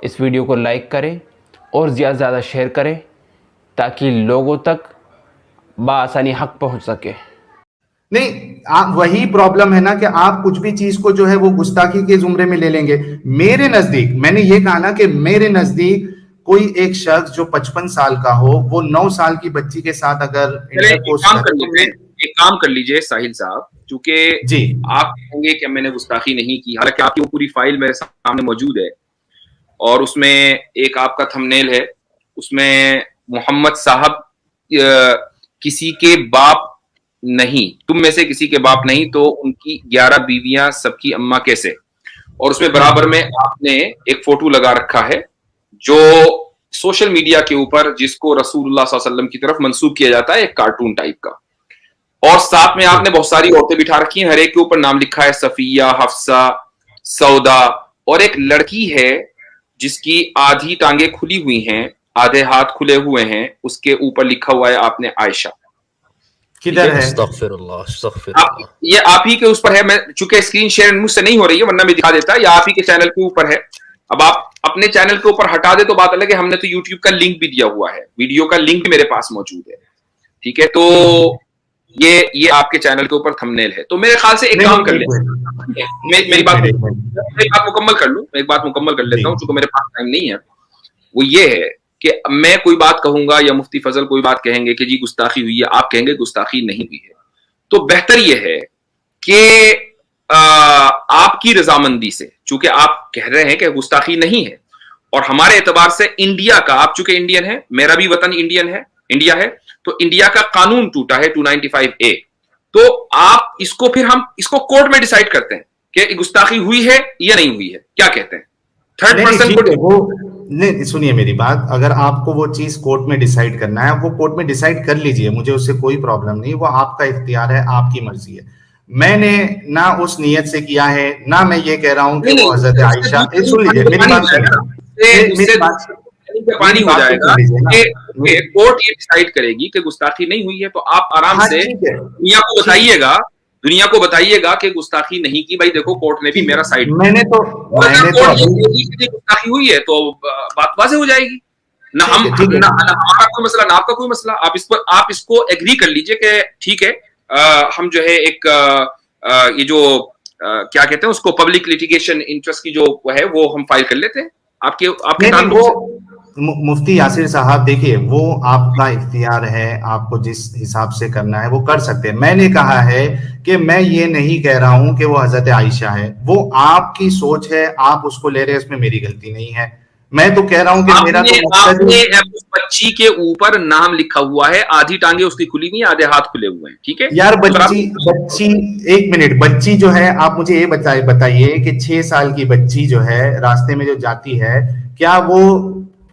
اس video کو like کریں اور زیادہ سے زیادہ شیئر کریں تاکہ لوگوں تک بآسانی حق پہنچ سکے. نہیں وہی پرابلم ہے نا کہ آپ کچھ بھی چیز کو جو ہے وہ گستاخی کے زمرے میں لے لیں گے. میرے نزدیک میں نے یہ کہا نا کہ میرے نزدیک کوئی ایک شخص جو 55 سال کا ہو وہ 9 سال کی بچی کے ساتھ اگر ایک کام کر لیجئے ساحل صاحب, چونکہ جی آپ کہیں گے کہ میں نے گستاخی نہیں کی, حالانکہ آپ کی وہ پوری فائل میرے سامنے موجود ہے اور اس میں ایک آپ کا تھمبنیل ہے, اس میں محمد صاحب کسی کے باپ نہیں, تم میں سے کسی کے باپ نہیں تو ان کی 11 بیویاں سب کی اماں کیسے, اور اس میں برابر میں آپ نے ایک فوٹو لگا رکھا ہے جو سوشل میڈیا کے اوپر جس کو رسول اللہ صلی اللہ علیہ وسلم کی طرف منسوب کیا جاتا ہے, ایک کارٹون ٹائپ کا, اور ساتھ میں آپ نے بہت ساری عورتیں بٹھا رکھی ہیں, ہر ایک کے اوپر نام لکھا ہے صفیہ, حفصہ, سودا, اور ایک لڑکی ہے جس کی آدھی ٹانگیں کھلی ہوئی ہیں, آدھے ہاتھ کھلے ہوئے ہیں, اس کے اوپر لکھا ہوا ہے آپ نے عائشہ. کدھر ہے؟ استغفر اللہ استغفر اللہ. یہ آپ ہی کے اس پر ہے, میں چونکہ اسکرین شیئر مجھ سے نہیں ہو رہی ہے ورنہ میں دکھا دیتا, یہ آپ ہی کے چینل کے اوپر ہے. اب آپ اپنے چینل کے اوپر ہٹا دے تو بات الگ ہے, ہم نے تو یوٹیوب کا لنک بھی دیا ہوا ہے, ویڈیو کا لنک بھی میرے پاس موجود ہے, ٹھیک ہے. تو یہ آپ کے چینل کے اوپر تھمبنیل ہے. تو میرے خیال سے ایک کام کر لیں, میری بات مکمل کر لوں, میں ایک بات مکمل کر لیتا ہوں چونکہ میرے پاس ٹائم نہیں ہے. وہ یہ ہے کہ میں کوئی بات کہوں گا یا مفتی فضل کوئی بات کہیں گے کہ جی گستاخی ہوئی ہے, آپ کہیں گے گستاخی نہیں ہوئی ہے, تو بہتر یہ ہے کہ آپ کی رضامندی سے, چونکہ آپ کہہ رہے ہیں کہ گستاخی نہیں ہے, اور ہمارے اعتبار سے انڈیا کا, آپ چونکہ انڈین ہیں, میرا بھی وطن انڈین ہے, انڈیا ہے, تو انڈیا کا قانون ٹوٹا ہے 295A, تو آپ اس کو پھر ہم اس کو کورٹ میں ڈیسائیڈ کرتے ہیں کہ گستاخی ہوئی ہے یا نہیں ہوئی ہے, کیا کہتے ہیں؟ تھرڈ پرسن کو نہیں, سنیے میری بات, اگر آپ کو وہ چیز کورٹ میں ڈیسائیڈ کرنا ہے وہ کورٹ میں ڈیسائیڈ کر لیجئے, مجھے اس سے کوئی پرابلم نہیں, وہ آپ کا اختیار ہے, آپ کی مرضی ہے. میں نے نہ اس نیت سے کیا ہے, نہ میں یہ کہہ رہا ہوں کہ وہ حضرت عائشہ, سن لیجئے میری بات سنیے, پانی ہو جائے گا کہ کورٹ یہ ڈیسائیڈ کرے گی کہ گستاخی نہیں ہوئی ہے, تو آپ آرام سے دنیا کو بتائیے گا, دنیا کو بتائیے گا کہ گستاخی نہیں کی, بھائی دیکھو کورٹ نے بھی میرا سائڈ, میں نے تو گستاخی ہوئی ہے تو بات واضح ہو جائے گی. نہ ہمارا کوئی مسئلہ نہ آپ کا کوئی مسئلہ, آپ اس کو ایگری کر لیجئے کہ ٹھیک ہے, ہم جو ہے ایک یہ جو کیا کہتے ہیں اس کو پبلک لیٹیگیشن انٹرسٹ کی جو ہے وہ ہم فائل کر لیتے ہیں آپ کے مفتی یاسر صاحب. دیکھیے وہ آپ کا اختیار ہے, آپ کو جس حساب سے کرنا ہے وہ کر سکتے ہیں. میں نے کہا ہے کہ میں یہ نہیں کہہ رہا ہوں کہ وہ حضرت عائشہ ہے, وہ آپ کی سوچ ہے, آپ اس کو لے رہے, اس میں میری غلطی نہیں ہے. میں تو کہہ رہا ہوں کہ میرا آپ نے اس بچی کے اوپر نام لکھا ہوا ہے, آدھی ٹانگیں اس کی کھلی ہوئی ہیں, آدھے ہاتھ کھلے ہوئے ہیں, ٹھیک ہے یار. بچی ایک منٹ, بچی جو ہے آپ مجھے یہ بتائیے کہ 6 سال کی بچی جو ہے راستے میں جو جاتی ہے, کیا وہ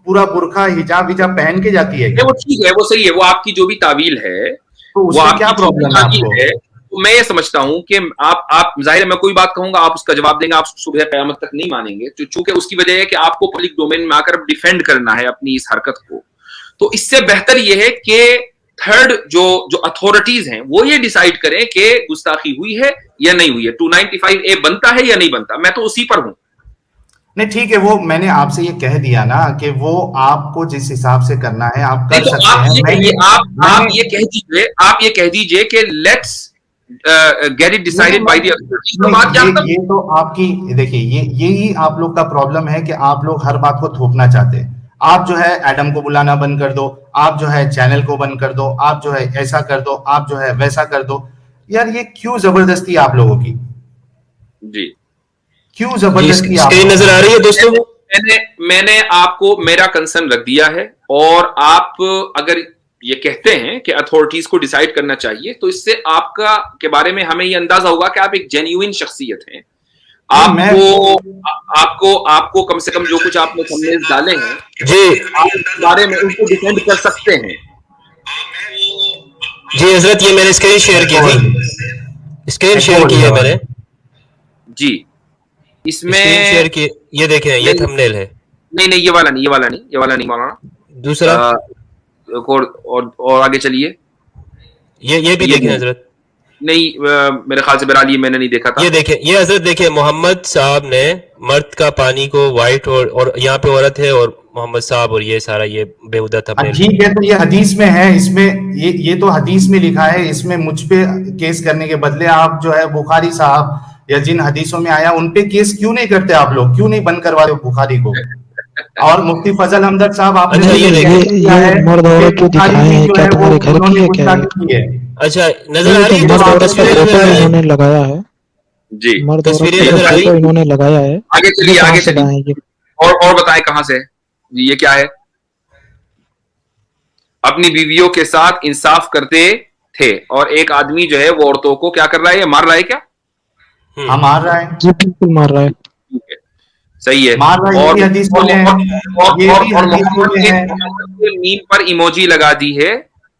پورا برقع حجاب وجاب پہن کے جاتی ہے؟ وہ ٹھیک ہے, وہ صحیح ہے, وہ آپ کی جو بھی تعویل ہے تو اس میں کیا پرابلم ہے آپ کو؟ میں یہ سمجھتا ہوں کہ آپ ظاہر ہے میں کوئی بات کہوں گا آپ اس کا جواب دیں گے, آپ صبح قیامت تک نہیں مانیں گے, چونکہ اس کی وجہ ہے کہ آپ کو پبلک ڈومین میں آ کر ڈیفینڈ کرنا ہے اپنی اس حرکت کو. تو اس سے بہتر یہ ہے کہ تھرڈ جو اتھارٹیز ہیں وہ یہ ڈیسائیڈ کریں کہ گستاخی ہوئی ہے یا نہیں ہوئی ہے, 295A بنتا ہے یا نہیں بنتا, میں تو اسی پر ہوں. نہیں ٹھیک ہے, وہ میں نے آپ سے یہ کہہ دیا نا کہ وہ آپ کو جس حساب سے کرنا ہے آپ کر سکتے ہیں. آپ یہ کہہ دیجئے کہ let's get it decided by the authorities. یہ تو آپ کی دیکھیے, یہی آپ لوگ کا پرابلم ہے کہ آپ لوگ ہر بات کو تھوپنا چاہتے ہیں. آپ جو ہے ایڈم کو بلانا بند کر دو, آپ جو ہے چینل کو بند کر دو, آپ جو ہے ایسا کر دو, آپ جو ہے ویسا کر دو. یار یہ کیوں زبردستی آپ لوگوں کی, جی کیوں زبردستی آپ نظر آ رہی ہے دوستوں؟ میں نے آپ کو میرا کنسرن رکھ دیا ہے, اور آپ اگر یہ کہتے ہیں کہ اتھارٹیز کو ڈیسائیڈ کرنا چاہیے تو اس سے آپ کا کے بارے میں ہمیں یہ اندازہ ہوگا کہ آپ ایک جینیوئن شخصیت ہیں. آپ کو کم سے کم جو کچھ آپ نے تھمبنیلز ڈالے ہیں جی آپ اس بارے میں ان کو ڈیفینڈ کر سکتے ہیں. جی حضرت, یہ میں نے اسکرین شیئر کی تھی, اسکرین شیئر کی ہے میں نے. جی اس میں شیئر کی, یہ دیکھیں یہ تھمبنیل ہے. نہیں یہ والا نہیں مولانا, دوسرا اور آگے چلیے, یہ بھی دیکھیں حضرت, نہیں میرے خیال سے بہرحال یہ میں نے نہیں دیکھا تھا. یہ دیکھیں، یہ حضرت دیکھیں، محمد صاحب نے مرد کا پانی کو وائٹ اور یہاں پہ عورت ہے اور محمد صاحب اور یہ سارا یہ بےہودہ تھا. ٹھیک ہے، تو یہ حدیث میں ہے، اس میں یہ تو حدیث میں لکھا ہے، اس میں مجھ پہ کیس کرنے کے بدلے آپ جو ہے بخاری صاحب یا جن حدیثوں میں آیا ان پہ کیس کیوں نہیں کرتے آپ لوگ؟ کیوں نہیں بند کرواتے بخاری کو؟ اور مفتی فضل ہمدرد صاحب آپ نے مرد عورت کی دکھائے ہیں کیا تمہارے گھر کی ہے کیا؟ اچھا نظر آ رہی ہے انہوں نے لگایا ہے جی، مرد عورت کو انہوں نے لگایا ہے. آگے چلیے آگے چلیے اور بتائیں کہاں سے یہ کیا ہے؟ اپنی بیویوں کے ساتھ انصاف کرتے تھے اور ایک آدمی جو ہے وہ عورتوں کو کیا کر رہا ہے؟ مار رہا ہے کیا؟ ہاں مار رہا ہے، جی بالکل مار رہا ہے، صحیح ہے. اور محمد کے میم پر ایموجی لگا دی ہے،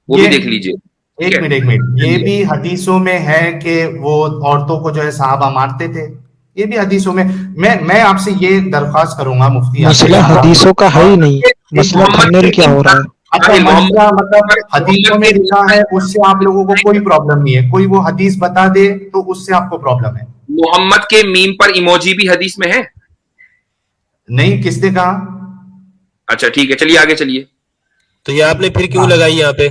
وہ بھی دیکھ لیجئے. ایک منٹ، یہ بھی حدیثوں میں ہے کہ وہ عورتوں کو جو ہے صحابہ مارتے تھے، یہ بھی حدیثوں میں. میں آپ سے یہ درخواست کروں گا مفتی، مسئلہ حدیثوں کا ہے ہی نہیں، مسئلہ تھمبنیل کیا ہو رہا ہے. اچھا مسئلہ مطلب حدیثوں میں لکھا ہے، اس سے آپ لوگوں کو کوئی پرابلم نہیں ہے، کوئی وہ حدیث بتا دے تو اس سے آپ کو پرابلم ہے. محمد کے میم پر ایموجی بھی حدیث میں ہے؟ نہیں، کس نے کہا؟ اچھا ٹھیک ہے، چلیے آگے چلیے. تو یہ آپ نے پھر کیوں لگائی یہاں پہ؟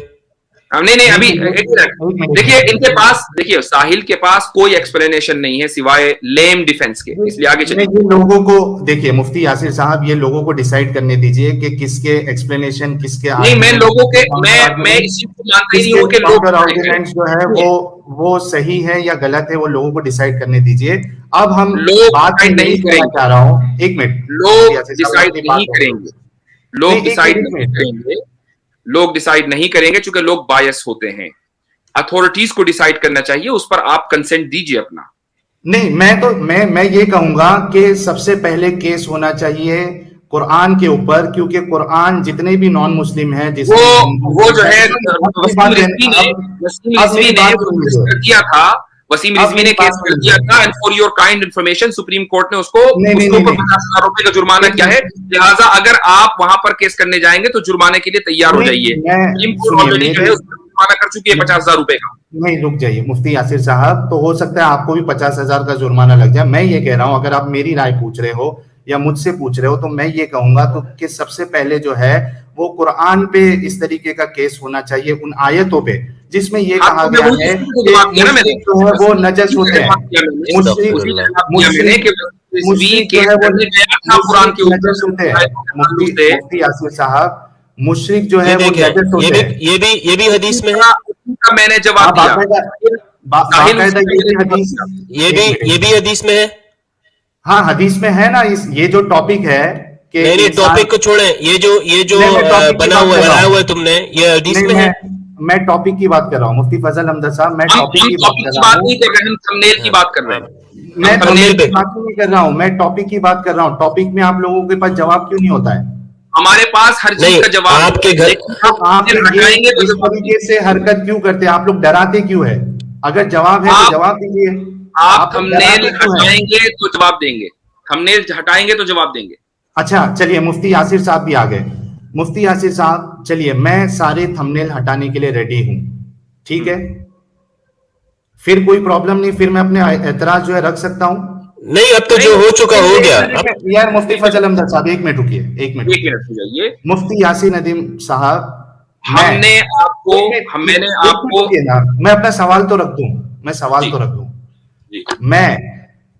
نہیں ابھی دیکھیے ان کے پاس، دیکھیے ساحل کے پاس کوئی ایکسپلینیشن نہیں ہے سوائے لیم ڈیفنس کے، اس لیے آگے چلیے. لوگوں کو دیکھیے مفتی یاسر صاحب، یہ لوگوں کو ڈیسائیڈ کرنے دیجئے کہ کس کے ایکسپلینیشن کس کے. نہیں میں لوگوں کے میں اسی کو مانتا ہی نہیں ہوں کہ لوگ آرگومنٹس جو ہے وہ صحیح ہے یا غلط ہے، وہ لوگوں کو ڈیسائیڈ کرنے دیجئے. اب ہم بات نہیں کرنا چاہ رہا ہوں، ایک منٹ، لوگ ڈیسائیڈ نہیں کریں گے، لوگ ڈیسائیڈ نہیں کریں گے، لوگ ڈیسائیڈ نہیں کریں گے چونکہ لوگ بائس ہوتے ہیں. اتھارٹیز کو ڈیسائیڈ کرنا چاہیے، اس پر آپ کنسنٹ دیجئے اپنا. نہیں میں یہ کہوں گا کہ سب سے پہلے کیس ہونا چاہیے قرآن کے اوپر، کیونکہ قرآن جتنے بھی نان مسلم ہیں وہ جو ہے وسیم رضوی نے کیس کر دیا تھا، and for your kind information supreme court نے اس کو 50,000 کا جرمانہ کیا ہے. لہٰذا اگر آپ وہاں پر کیس کرنے جائیں گے تو جرمانے کے لیے تیار ہو جائیے. سپریم کورٹ آلریڈی جو ہے اس پر جرمانہ کر چکی ہے 50,000 روپے کا. نہیں رک جائیے مفتی یاسر صاحب، تو ہو سکتا ہے آپ کو بھی 50,000 کا جرمانہ لگ جائے. میں یہ کہہ رہا ہوں، اگر آپ میری رائے پوچھ رہے ہو یا مجھ سے پوچھ رہے ہو، تو میں یہ کہوں گا تو کہ سب سے پہلے جو ہے وہ قرآن پہ اس طریقے کا کیس ہونا چاہیے، ان آیتوں پہ جس میں یہ کہا گیا ہے کہ وہ نجس ہوتے ہیں. مفتی یاسر صاحب، مشرک جو ہے وہ نجس ہوتے ہیں، یہ بھی حدیث میں ہے. میں نے جواب دیا، یہ بھی حدیث میں ہے. ہاں حدیث میں ہے نا. یہ جو ٹاپک ہے کہ نہیں ٹاپک کو چھوڑیں، یہ جو بنایا ہوا ہے تم نے، یہ حدیث میں ہے. میں ٹاپک کی بات کر رہا ہوں مفتی فضل احمد صاحب، میں ٹاپک کی بات کر رہا ہوں، تھمبنیل کی بات کر رہے ہیں. میں تھمبنیل کی بات نہیں کر رہا ہوں، میں ٹاپک کی بات کر رہا ہوں. ٹاپک میں آپ لوگوں کے پاس جواب کیوں نہیں ہوتا ہے؟ ہمارے پاس ہر چیز کا جواب. آپ کے گھر آپ اس طریقے سے حرکت کیوں کرتے ہیں؟ آپ لوگ ڈراتے کیوں ہے؟ اگر جواب ہے تو جواب دیجیے. آپ تھمبنیل ہٹائیں گے تو جواب دیں گے، تھمبنیل ہٹائیں گے تو جواب دیں گے. اچھا چلیے مفتی یاسر صاحب بھی آ گئے. مفتی یاسر صاحب چلیے، میں سارے تھمبنیل ہٹانے کے لیے ریڈی ہوں، ٹھیک ہے؟ پھر کوئی پرابلم نہیں، پھر میں اپنے اعتراض جو ہے رکھ سکتا ہوں. نہیں اب تو جو ہو چکا ہو گیا. یار مفتی فضل احمد صاحب ایک منٹ رکیے، ایک منٹ ہو جائیے. مفتی یاسین ندیم صاحب، میں اپنا سوال تو رکھ دوں. میں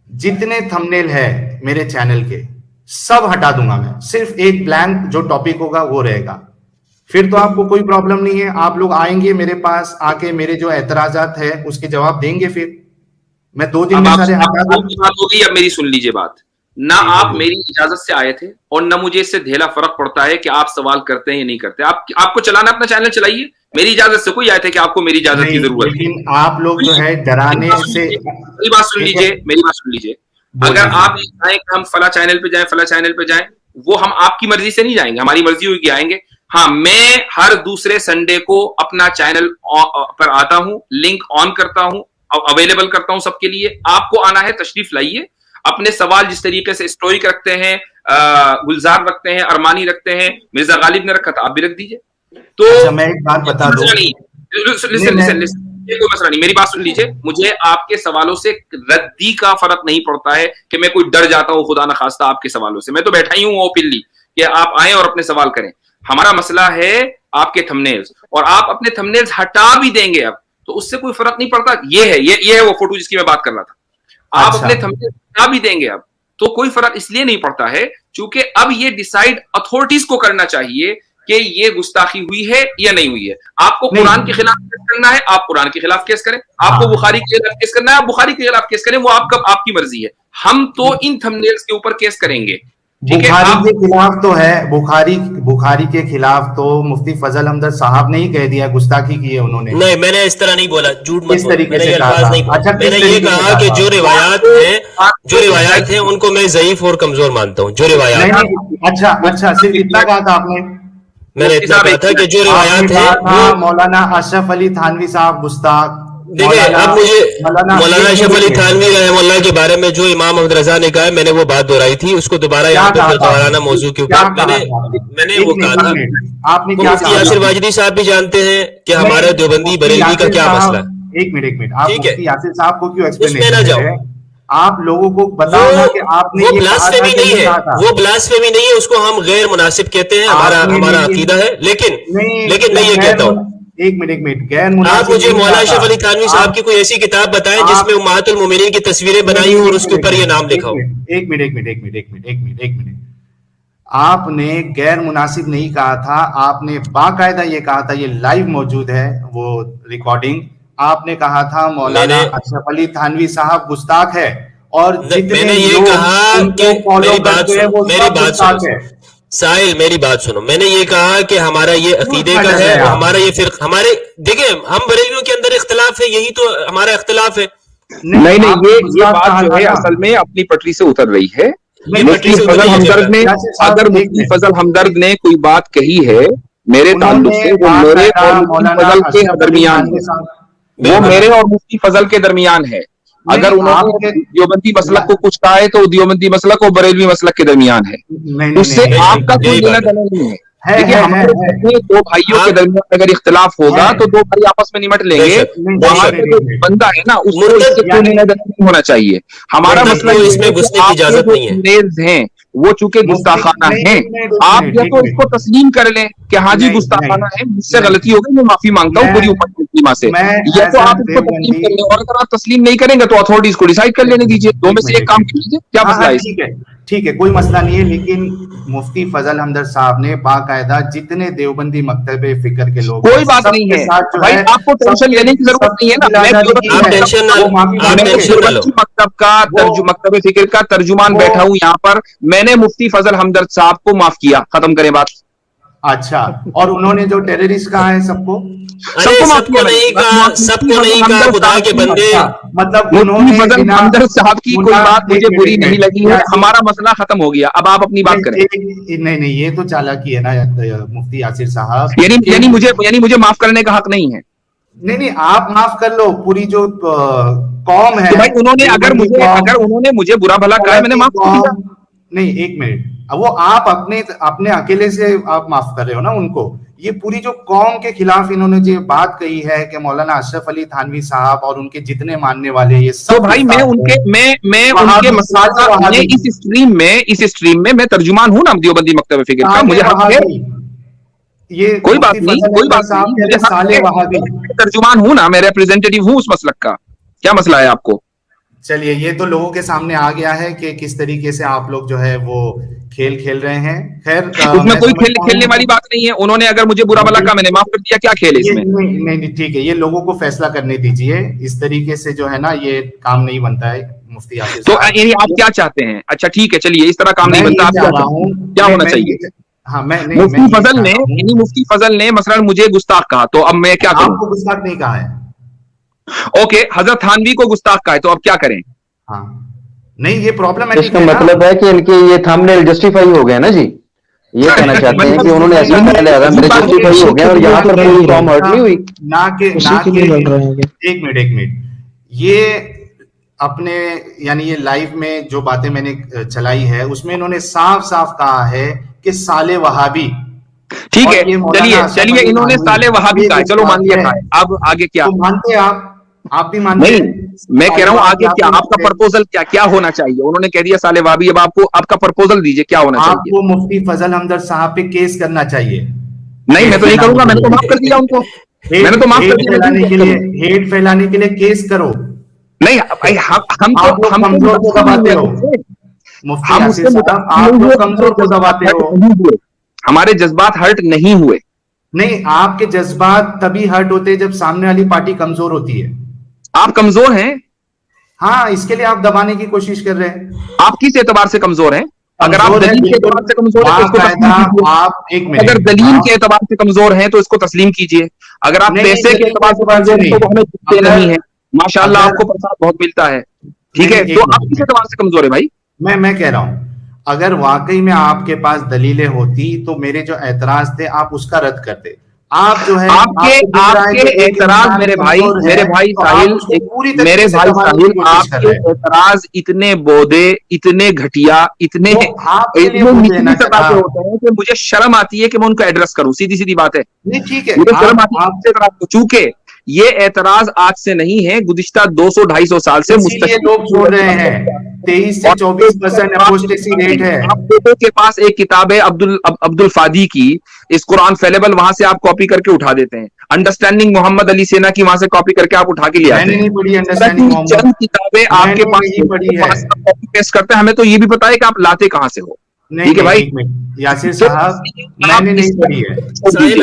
جتنے تھمبنیل ہے میرے چینل کے سب ہٹا دوں گا. میں صرف ایک بلینک جو ٹاپک ہوگا وہ رہے گا. پھر تو آپ کو کوئی پرابلم نہیں ہے، آپ لوگ آئیں گے میرے پاس، آ کے میرے جو اعتراضات ہے اس کے جواب دیں گے. پھر میں 2 دن میں سارے ہٹا دوں. اب میری سن لیجیے بات. نہ آپ میری اجازت سے آئے تھے اور نہ مجھے اس سے دھیلا فرق پڑتا ہے کہ آپ سوال کرتے ہیں یا نہیں کرتے. آپ کو چلانا اپنا چینل چلائیے، میری اجازت سے کوئی آئے تھے کہ آپ کو میری اجازت کی ضرورت ہے. لیکن آپ لوگ جو ہے ڈرانے سے، میری بات سن لیجیے. اگر آپ چاہیں کہ ہم فلاں چینل پہ جائیں، وہ ہم آپ کی مرضی سے نہیں جائیں گے، ہماری مرضی ہوگی آئیں گے. ہاں میں ہر دوسرے سنڈے کو اپنا چینل پر آتا ہوں، لنک آن کرتا ہوں، اویلیبل کرتا ہوں سب کے لیے. آپ کو آنا ہے تشریف لائیے. اپنے سوال جس طریقے سے اسٹوئک رکھتے ہیں، گلزار رکھتے ہیں، ارمانی رکھتے ہیں، مرزا غالب نے رکھا تھا، آپ بھی رکھ دیجیے. تو میں ایک بات بتا دوں، کوئی مسئلہ نہیں, میری بات سن لیجیے, مجھے آپ کے سوالوں سے ردی کا فرق نہیں پڑتا ہے کہ میں کوئی ڈر جاتا ہوں خدا نخواستہ آپ کے سوالوں سے. میں تو بیٹھا ہی ہوں اوپنلی کہ آپ آئیں اور اپنے سوال کریں. ہمارا مسئلہ ہے آپ کے تھمبنیلز, اور آپ اپنے تھمبنیلز ہٹا بھی دیں گے اب تو اس سے کوئی فرق نہیں پڑتا. یہ ہے وہ فوٹو جس کی میں بات کر رہا تھا. آپ اپنے تھمبنیلز ہٹا بھی دیں گے اب تو کوئی فرق اس لیے نہیں پڑتا ہے چونکہ اب یہ ڈیسائیڈ اتھارٹیز کو کرنا چاہیے کہ یہ گستاخی ہوئی ہے یا نہیں ہوئی ہے. آپ کو قرآن کے خلاف کیس کرنا ہے, آپ قرآن کے خلاف کیس کریں. آپ کو بخاری کے خلاف کیس کرنا ہے, آپ بخاری کے خلاف کیس کریں. وہ آپ کی مرضی ہے. ہم تو ان تھمبنیلز کے اوپر کیس کریں گے. بخاری کے خلاف تو ہے, بخاری کے خلاف تو مفتی فضل حمدرد صاحب نے ہی کہہ دیا گستاخی کی ہے انہوں نے. نہیں, میں نے اس طرح نہیں بولا, جھوٹ مت بولو, میں نے یہ کہا الفاظ نہیں بولا. میں نے یہ کہا کہ جو روایات ہیں ان کو میں ضعیف اور کمزور مانتا ہوں. جو روایات, اچھا صرف اتنا کہا تھا آپ نے. میں نے اتنا کہا تھا کہ جو روایات ہیں مولانا اشرف علی تھانوی صاحب گستاخ. دیکھیں, اب مجھے مولانا اشرف علی تھانوی رحمہ اللہ کے بارے میں جو امام احمد رضا نے کہا ہے, میں نے وہ بات دہرائی تھی, اس کو دوبارہ یہاں پہ دہرانا موضوع کے اوپر میں نے وہ کہا تھا. مفتی یاسر واجدی صاحب بھی جانتے ہیں کہ ہمارے دیوبندی بریلوی کا کیا مسئلہ ہے. ایک منٹ, آپ مفتی یاسر صاحب کو کیوں اس میں نہ جاؤ, آپ لوگوں کو بتاؤ نا کہ آپ نے وہ بلاسفیمی نہیں ہے, وہ بلاسفیمی نہیں ہے, اس کو ہم غیر مناسب کہتے ہیں, ہمارا عقیدہ ہے. لیکن میں یہ کہتا ہوں, ایک منٹ غیر مناسب. آپ مجھے مولانا اشرف علی تھانوی صاحب کی کوئی ایسی کتاب بتائیں جس میں امہات المومنین کی تصویریں بنائی ہوں اور اس کے اوپر یہ نام لکھا ہو. ایک منٹ, آپ نے غیر مناسب نہیں کہا تھا, آپ نے باقاعدہ یہ کہا تھا, یہ لائیو موجود ہے وہ ریکارڈنگ. آپ نے کہا تھا مولانا اشرف علی تھانوی صاحب گستاخ ہے, اور میں نے یہ کہا کہ میری بات سنو ساحل, میری بات سنو, میں نے یہ کہا کہ ہمارا یہ عقیدے کا ہے, اور ہمارا یہ فرق, ہمارے دیکھیں ہم بریلویوں کے اندر اختلاف ہے, یہی تو ہمارا اختلاف ہے. نہیں, یہ بات جو ہے اصل میں اپنی پٹری سے اتر رہی ہے. مفتی فضل حمدرد نے, اگر مفتی فضل حمدرد نے کوئی بات کہی ہے میرے تعلق سے, وہ میرے اور مفتی فضل کے درمیان ہے, وہ میرے اور مفتی فضل کے درمیان ہے. اگر انہوں نے دیوبندی مسلک کو کچھ کہا ہے تو دیوبندی مسلک اور بریلوی مسلک کے درمیان ہے, اس سے آپ کا کوئی لینا دینا نہیں ہے. دیکھیے ہمارے دو بھائیوں کے درمیان اگر اختلاف ہوگا تو دو بھائی آپس میں نمٹ لیں گے. وہاں پہ جو بندہ ہے نا, اس کو اس سے کوئی لینا دینا نہیں ہونا چاہیے. ہمارا مسئلہ ہیں وہ چونکہ گستاخانہ ہیں, آپ یا تو اس کو تسلیم کر لیں کہ ہاں جی گستاخانہ ہے, مجھ سے غلطی ہو گئی, میں معافی مانگتا ہوں پوری امت مسلمہ سے, یا تو آپ اس کو تسلیم کر لیں. اور اگر آپ تسلیم نہیں کریں گے تو اتھارٹیز کو ڈیسائیڈ کر لینے دیجیے, دو میں سے ایک کام کر لیجیے. کیا مسئلہ ہے؟ ٹھیک ہے, کوئی مسئلہ نہیں ہے. لیکن مفتی فضل حمدرد صاحب نے باقاعدہ جتنے دیوبندی مکتب فکر کے لوگ, کوئی بات نہیں ہے بھائی, آپ کو ٹینشن لینے کی ضرورت نہیں ہے نا. میں مکتب کا مکتب فکر کا ترجمان بیٹھا ہوں یہاں پر, میں نے مفتی فضل حمدرد صاحب کو معاف کیا, ختم کریں بات. اچھا, اور انہوں نے جو ٹیررسٹ کہا ہے سب کو نہیں کہا, خدا کے بندے. مطلب مفتی فضل حمدرد صاحب کی کوئی بات مجھے بری نہیں لگی ہے, ہمارا مسئلہ ختم ہو گیا. اب آپ اپنی بات کریں. نہیں, یہ تو چالاکی ہے نا مفتی یاسر صاحب, یعنی مجھے معاف کرنے کا حق نہیں ہے. نہیں, آپ معاف کر لو. پوری جو قوم ہے, بھائی اگر انہوں نے مجھے برا بھلا کہا, میں نے معاف کر دیا. نہیں, ایک منٹ, وہ آپ اپنے اکیلے سے آپ معاف کر رہے ہو نا ان کو. یہ پوری جو قوم کے خلاف انہوں نے جو بات کہی ہے کہ مولانا اشرف علی تھانوی صاحب اور ان کے جتنے ماننے والے, یہ سب. تو بھائی میں ان کے مسائل اس اسٹریم میں ترجمان ہوں نا دیوبندی مکتب فکر کا, مجھے حق ہے. یہ کوئی بات نہیں, ترجمان ہوں نا, میں ریپریزنٹیٹیو ہوں اس مسلک کا. کیا مسئلہ ہے آپ کو؟ چلیے, یہ تو لوگوں کے سامنے آ گیا ہے کہ کس طریقے سے آپ لوگ جو ہے وہ کھیل کھیل رہے ہیں. خیر, اس میں کوئی کھیلنے والی بات نہیں ہے. انہوں نے اگر مجھے برا بھلا کہا, میں نے معاف کر دیا. کیا کھیل ہے اس میں؟ نہیں, ٹھیک ہے, یہ لوگوں کو فیصلہ کرنے دیجیے. اس طریقے سے جو ہے نا یہ کام نہیں بنتا ہے مفتی یاسر صاحب. تو یعنی آپ کیا چاہتے ہیں؟ اچھا ٹھیک ہے, چلیے, اس طرح کام نہیں بنتا. کیا ہونا چاہیے؟ مفتی فضل نے مثلا مجھے گستاخ کہا, تو اب میں کیا کروں؟ آپ کو گستاخ نہیں کہا ہے. اوکے, حضرت تھانوی کو گستاخ کہا ہے, تو اب کیا کریں؟ ہاں, نہیں, یہ پرابلم ہے. اس کا مطلب ہے کہ ان کے یہ تھمبنیل جسٹیفائی ہو گیا نا جی, یہ کہنا چاہتے ہیں کہ انہوں نے ایسا کہا لیا میرے جسٹیفائی ہو گیا, اور یہاں پر کوئی قوم ہرٹ نہیں ہوئی. ایک منٹ, یہ اپنے یعنی یہ لائیو میں جو باتیں میں نے چلائی ہے اس میں انہوں نے صاف صاف کہا ہے کہ سالے وہابی ٹھیک ہے, چلیے انہوں نے سالے وہابی کہا, چلو مان لیا کہا ہے, اب آگے کیا مانتے ہیں آپ بھی مانتے ہیں؟ میں کہہ رہا ہوں آگے کیا آپ کا پرپوزل کیا ہونا چاہیے؟ انہوں نے کہہ دیا سالے وہابی, اب آپ کا پرپوزل دیجئے کیا ہونا چاہیے؟ آپ کو مفتی فضل ہمدرد صاحب پہ کیس کرنا چاہیے. نہیں میں تو نہیں کروں گا, میں نے تو معاف کر دیا ان کو, میں نے تو معاف کر دیا. ہیٹ پھیلانے کے لیے کیس کرو. نہیں ہم کمزور کو دباتے ہو, ہم اس سے کمزور کو دباتے ہو. ہمارے جذبات ہرٹ نہیں ہوئے. نہیں, آپ کے جذبات تبھی ہرٹ ہوتے ہیں جب سامنے والی پارٹی کمزور ہوتی ہے. آپ کمزور ہیں, ہاں, اس کے لیے آپ دبانے کی کوشش کر رہے ہیں. آپ کس اعتبار سے کمزور ہیں؟ اگر آپ دلیل کے اعتبار سے کمزور ہیں اگر دلیل کے اعتبار سے کمزور ہیں تو اس کو تسلیم کیجئے. اگر آپ پیسے کے اعتبار سے کمزور ہیں تو ہمیں دکھتے نہیں ہیں. ماشاءاللہ آپ کو پرساد بہت ملتا ہے, ٹھیک ہے, تو آپ کس اعتبار سے کمزور ہے بھائی؟ میں کہہ رہا ہوں اگر واقعی میں آپ کے پاس دلیلیں ہوتی تو میرے جو اعتراض تھے آپ اس کا رد کرتے. آپ جو ہے آپ کے اعتراض میرے بھائی ساحل, میرے بھائی ساحل, آپ کے اعتراض اتنے بودے, اتنے گھٹیا, اتنے نچلی سطح پہ ہوتے ہیں کہ مجھے شرم آتی ہے کہ میں ان کو ایڈریس کروں. سیدھی بات ہے, مجھے شرم آتی ہے. چونکہ یہ اعتراض آج سے نہیں ہے, گزشتہ 200-250 سال سے لوگ چھوڑ رہے ہیں. 23 سے 24% اپوسٹیسی ریٹ ہے. آپ کے پاس ایک کتاب ہے عبد الفادی کی, اس قرآن فیلیبل, وہاں سے آپ کاپی کر کے اٹھا دیتے ہیں. انڈرسٹینڈنگ محمد علی سینا کی وہاں سے کاپی کر کے آپ اٹھا کے لے آتے ہیں. چند کتابیں آپ کے پاس کاپی پیسٹ کرتے ہیں, ہمیں تو یہ بھی پتا ہے کہ آپ لاتے کہاں سے ہو. ٹھیک ہے بھائی یاسر صاحب, میں نے نہیں پڑھی ہے. ساحل,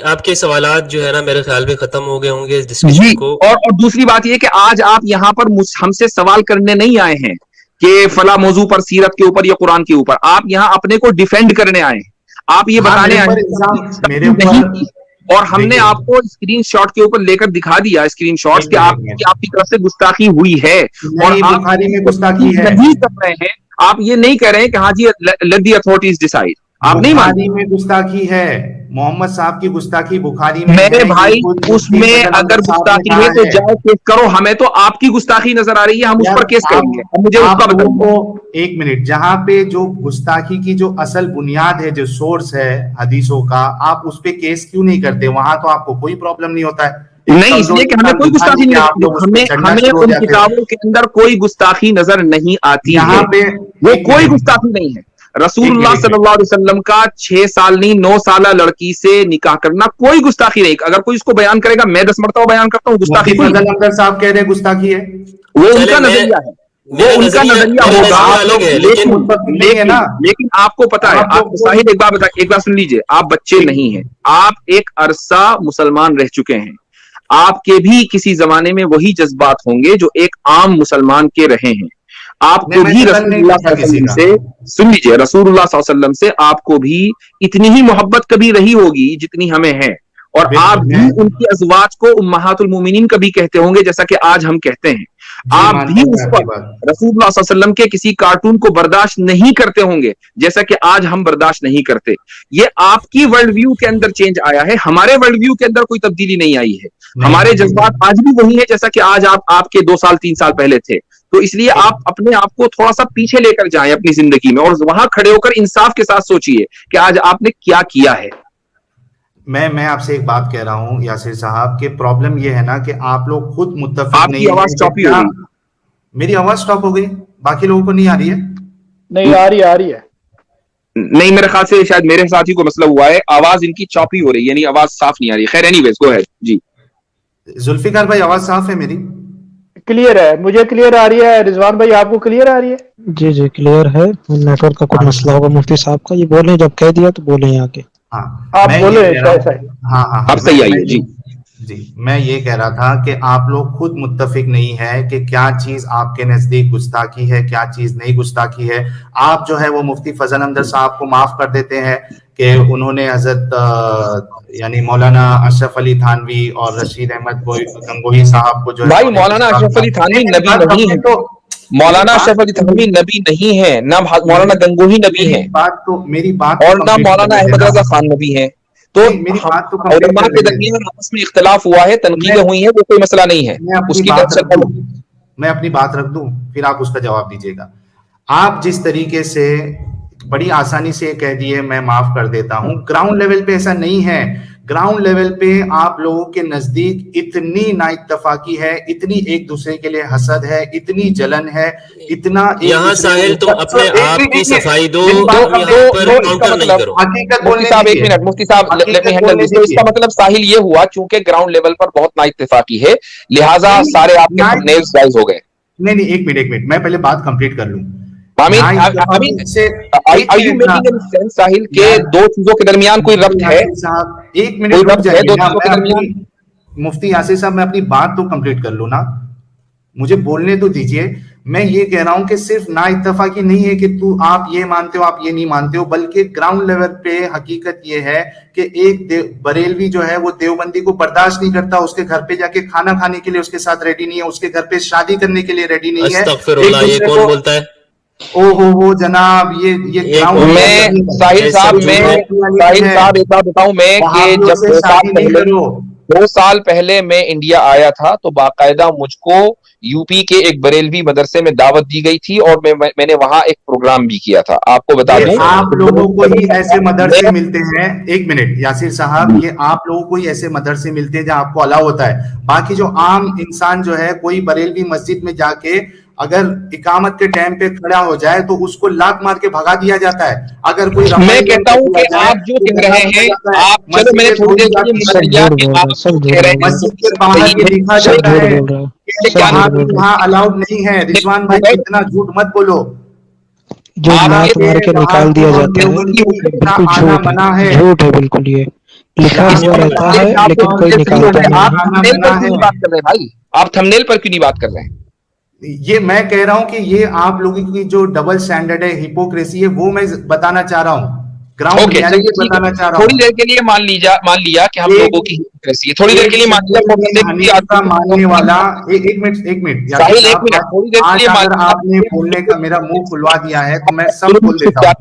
آپ کے سوالات جو ہے نا میرے خیال میں ختم ہو گئے ہوں گے اس ڈسکشن کو. اور دوسری بات یہ کہ آج آپ یہاں پر ہم سے سوال کرنے نہیں آئے ہیں کہ فلاں موضوع پر, سیرت کے اوپر یا قرآن کے اوپر. آپ یہاں اپنے کو ڈیفینڈ کرنے آئے ہیں, آپ یہ بتانے آئے ہیں. اور ہم نے آپ کو اسکرین شاٹ کے اوپر لے کر دکھا دیا, اسکرین شاٹ, کہ آپ کی طرف سے گستاخی ہوئی ہے اور آپ نہیں کر رہے ہیں. آپ یہ نہیں کہہ رہے ہیں کہ ہاں جی لیٹ دی اتھارٹیز ڈیسائیڈ. آپ نہیں بخاری میں گستاخی ہے, محمد صاحب کی گستاخی بخاری میں. میرے بھائی اس میں اگر گستاخی ہے تو جاؤ کیس کرو. ہمیں تو آپ کی گستاخی نظر آ رہی ہے, ہم اس پر کیس کریں گے. مجھے اس کا بتائیں. ایک منٹ, جہاں پہ جو گستاخی کی جو اصل بنیاد ہے, جو سورس ہے حدیثوں کا, آپ اس پہ کیس کیوں نہیں کرتے؟ وہاں تو آپ کو کوئی پرابلم نہیں ہوتا ہے. نہیں, اس لیے کہ ہمیں کوئی گستاخی نہیں, ہمیں ان کتابوں کے اندر کوئی گستاخی نظر نہیں آتی ہے. وہ کوئی گستاخی نہیں ہے. رسول اللہ صلی اللہ علیہ وسلم کا 6 سال نہیں 9 سالہ لڑکی سے نکاح کرنا کوئی گستاخی نہیں. اگر کوئی اس کو بیان کرے گا, میں 10 مرتبہ بیان کرتا ہوں, گستاخی صاحب کہہ رہے گستاخی ہے, وہ ان کا نظریہ ہے, وہ ان کا نظریہ ہوگا. لیکن آپ کو پتا ہے, آپ صاحب ایک بات سن لیجئے, آپ بچے نہیں ہیں, آپ ایک عرصہ مسلمان رہ چکے ہیں. آپ کے بھی کسی زمانے میں وہی جذبات ہوں گے جو ایک عام مسلمان کے رہے ہیں. آپ کو بھی رسول اللہ صلی اللہ علیہ وسلم سے, سن لیجئے, رسول اللہ صلی اللہ علیہ وسلم سے آپ کو بھی اتنی ہی محبت کبھی رہی ہوگی جتنی ہمیں ہے. اور آپ بھی ان کی ازواج کو امہات المومنین کبھی کہتے ہوں گے جیسا کہ آج ہم کہتے ہیں. آپ بھی اس پر رسول اللہ صلی اللہ علیہ وسلم کے کسی کارٹون کو برداشت نہیں کرتے ہوں گے جیسا کہ آج ہم برداشت نہیں کرتے. یہ آپ کی ورلڈ ویو کے اندر چینج آیا ہے, ہمارے ورلڈ ویو کے اندر کوئی تبدیلی نہیں آئی ہے. ہمارے جذبات آج بھی وہی ہیں جیسا کہ آج آپ کے 2 سال 3 سال پہلے تھے. تو اس لیے آپ اپنے آپ کو تھوڑا سا پیچھے لے کر جائیں اپنی زندگی میں, اور وہاں کھڑے ہو کر انصاف کے ساتھ سوچئے کہ آج آپ نے کیا کیا ہے. میں آپ سے ایک بات کہہ رہا ہوں یاسر صاحب, کہ پرابلم یہ ہے نا کہ آپ لوگ خود متفق نہیں. آپ کی آواز چاپی ہو گئی. میری آواز اسٹاپ ہو گئی, باقی لوگوں کو نہیں آ رہی ہے؟ نہیں آ رہی ہے. نہیں, میرے خیال سے شاید میرے ساتھی کو مسئلہ ہوا ہے, آواز ان کی چاپی ہو رہی ہے, یعنی آواز صاف نہیں آ رہی. خیر اینی ویز گو اہیڈ. جی ذوالفقار بھائی, آواز صاف ہے میری؟ کلیئر ہے, مجھے کلیئر آ رہی ہے. رضوان بھائی آپ کو کلیئر آ رہی ہے؟ جی جی کلیئر ہے. نیٹ ورک کا کوئی مسئلہ ہوگا مفتی صاحب کا, یہ بولیں جب کہہ دیا تو بولیں آ کے. آپ بولے. ہاں اب صحیح آئی ہے. جی جی, میں یہ کہہ رہا تھا کہ آپ لوگ خود متفق نہیں ہے کہ کیا چیز آپ کے نزدیک گستاخی ہے, کیا چیز نہیں گستاخی ہے. آپ جو ہے وہ مفتی فضل ہمدرد صاحب کو معاف کر دیتے ہیں کہ انہوں نے حضرت یعنی مولانا اشرف علی تھانوی اور رشید احمد گنگوہی صاحب کو جو ہے, بھائی مولانا اشرف علی تھانوی نبی نہیں ہے. مولانا اشرف علی تھانوی نبی نہیں ہے, نہ مولانا گنگوہی نبی ہے, میری بات اور نہ مولانا احمد رضا خان نبی ہے. تو علماء کے درمیان آپس میں اختلاف ہوا ہے, تنقیدیں ہوئی ہیں, وہ کوئی مسئلہ نہیں ہے. اس کی میں اپنی بات رکھ دوں, پھر آپ اس کا جواب دیجیے گا. آپ جس طریقے سے بڑی آسانی سے کہہ دیے میں معاف کر دیتا ہوں. گراؤنڈ لیول پہ ایسا نہیں ہے. گراؤنڈ لیول پہ آپ لوگوں کے نزدیک اتنی نا اتفاقی ہے, اتنی ایک دوسرے کے لیے حسد ہے, اتنی جلن ہے, اتنا یہاں ساحل تم اپنے آپ کی صفائی دو, یہاں پر کاؤنٹر نہیں کرو. حقیقت مفتی صاحب ایک منٹ, مفتی صاحب let me handle this. تو اس کا مطلب ساحل یہ ہوا چونکہ گراؤنڈ لیول پر بہت نا اتفاقی ہے لہٰذا سارے آپ کے نیلز ڈائز ہو گئے. نہیں ایک منٹ میں پہلے بات کمپلیٹ کر لوں. ساحل کے دو چیزوں کے درمیان کوئی ربط ہے؟ ایک منٹ رک جائیے مفتی یاسر صاحب, میں اپنی بات تو کمپلیٹ کر لوں نا, مجھے بولنے تو دیجئے. میں یہ کہہ رہا ہوں کہ صرف نا اتفاقی نہیں ہے کہ تو آپ یہ مانتے ہو آپ یہ نہیں مانتے ہو, بلکہ گراؤنڈ لیول پہ حقیقت یہ ہے کہ ایک بریلوی جو ہے وہ دیوبندی کو برداشت نہیں کرتا, اس کے گھر پہ جا کے کھانا کھانے کے لیے اس کے ساتھ ریڈی نہیں ہے, اس کے گھر پہ شادی کرنے کے لیے ریڈی نہیں ہے. یہ کون بولتا ہے؟ او جناب یہ ساحل صاحب ایک بات بتاؤں میں کہ جب 2 سال پہلے میں انڈیا آیا تھا تو باقاعدہ مجھ کو یو پی کے ایک بریلوی مدرسے میں دعوت دی گئی تھی اور میں نے وہاں ایک پروگرام بھی کیا تھا. آپ کو بتا دوں آپ لوگوں کو ہی ایسے مدرسے ملتے ہیں, ایک منٹ یاسر صاحب, یہ آپ لوگوں کو ہی ایسے مدرسے ملتے ہیں جہاں آپ کو الاؤ ہوتا ہے. باقی جو عام انسان جو ہے کوئی بریلوی مسجد میں جا کے اگر اقامت کے ٹائم پہ کھڑا ہو جائے تو اس کو لات مار کے بھگا دیا جاتا ہے. اگر کوئی میں کہتا ہوں کہ آپ جو کہہ رہے ہیں آپ چلو میں نے تھوڑی دیر کے لیے مسجد کے باہر لکھا جاتا ہے وہاں الاؤڈ نہیں ہے. رضوان بھائی اتنا جھوٹ مت بولو. جو لات مار کے نکال دیا جاتا ہے بالکل جھوٹ ہے, بالکل یہ لکھا ہوا رہتا ہے لیکن کوئی نکالتا نہیں ہے. بھائی آپ تھمبنیل پر کیوں نہیں بات کر رہے ہیں؟ یہ میں کہہ رہا ہوں کہ یہ آپ لوگوں کی جو ڈبل سٹینڈرڈ ہے, ہپوکریسی ہے, وہ میں بتانا چاہ رہا ہوں. گراؤنڈ ریئلٹی بتانا چاہ رہا ہوں. تھوڑی دیر کے لیے مان لیا کہ ہم لوگوں کی ہپوکریسی ہے, تھوڑی دیر کے لیے ماننے والا ایک منٹ آج اگر آپ نے بولنے کا میرا منہ کھلوا دیا ہے تو میں سب بول دیتا ہوں.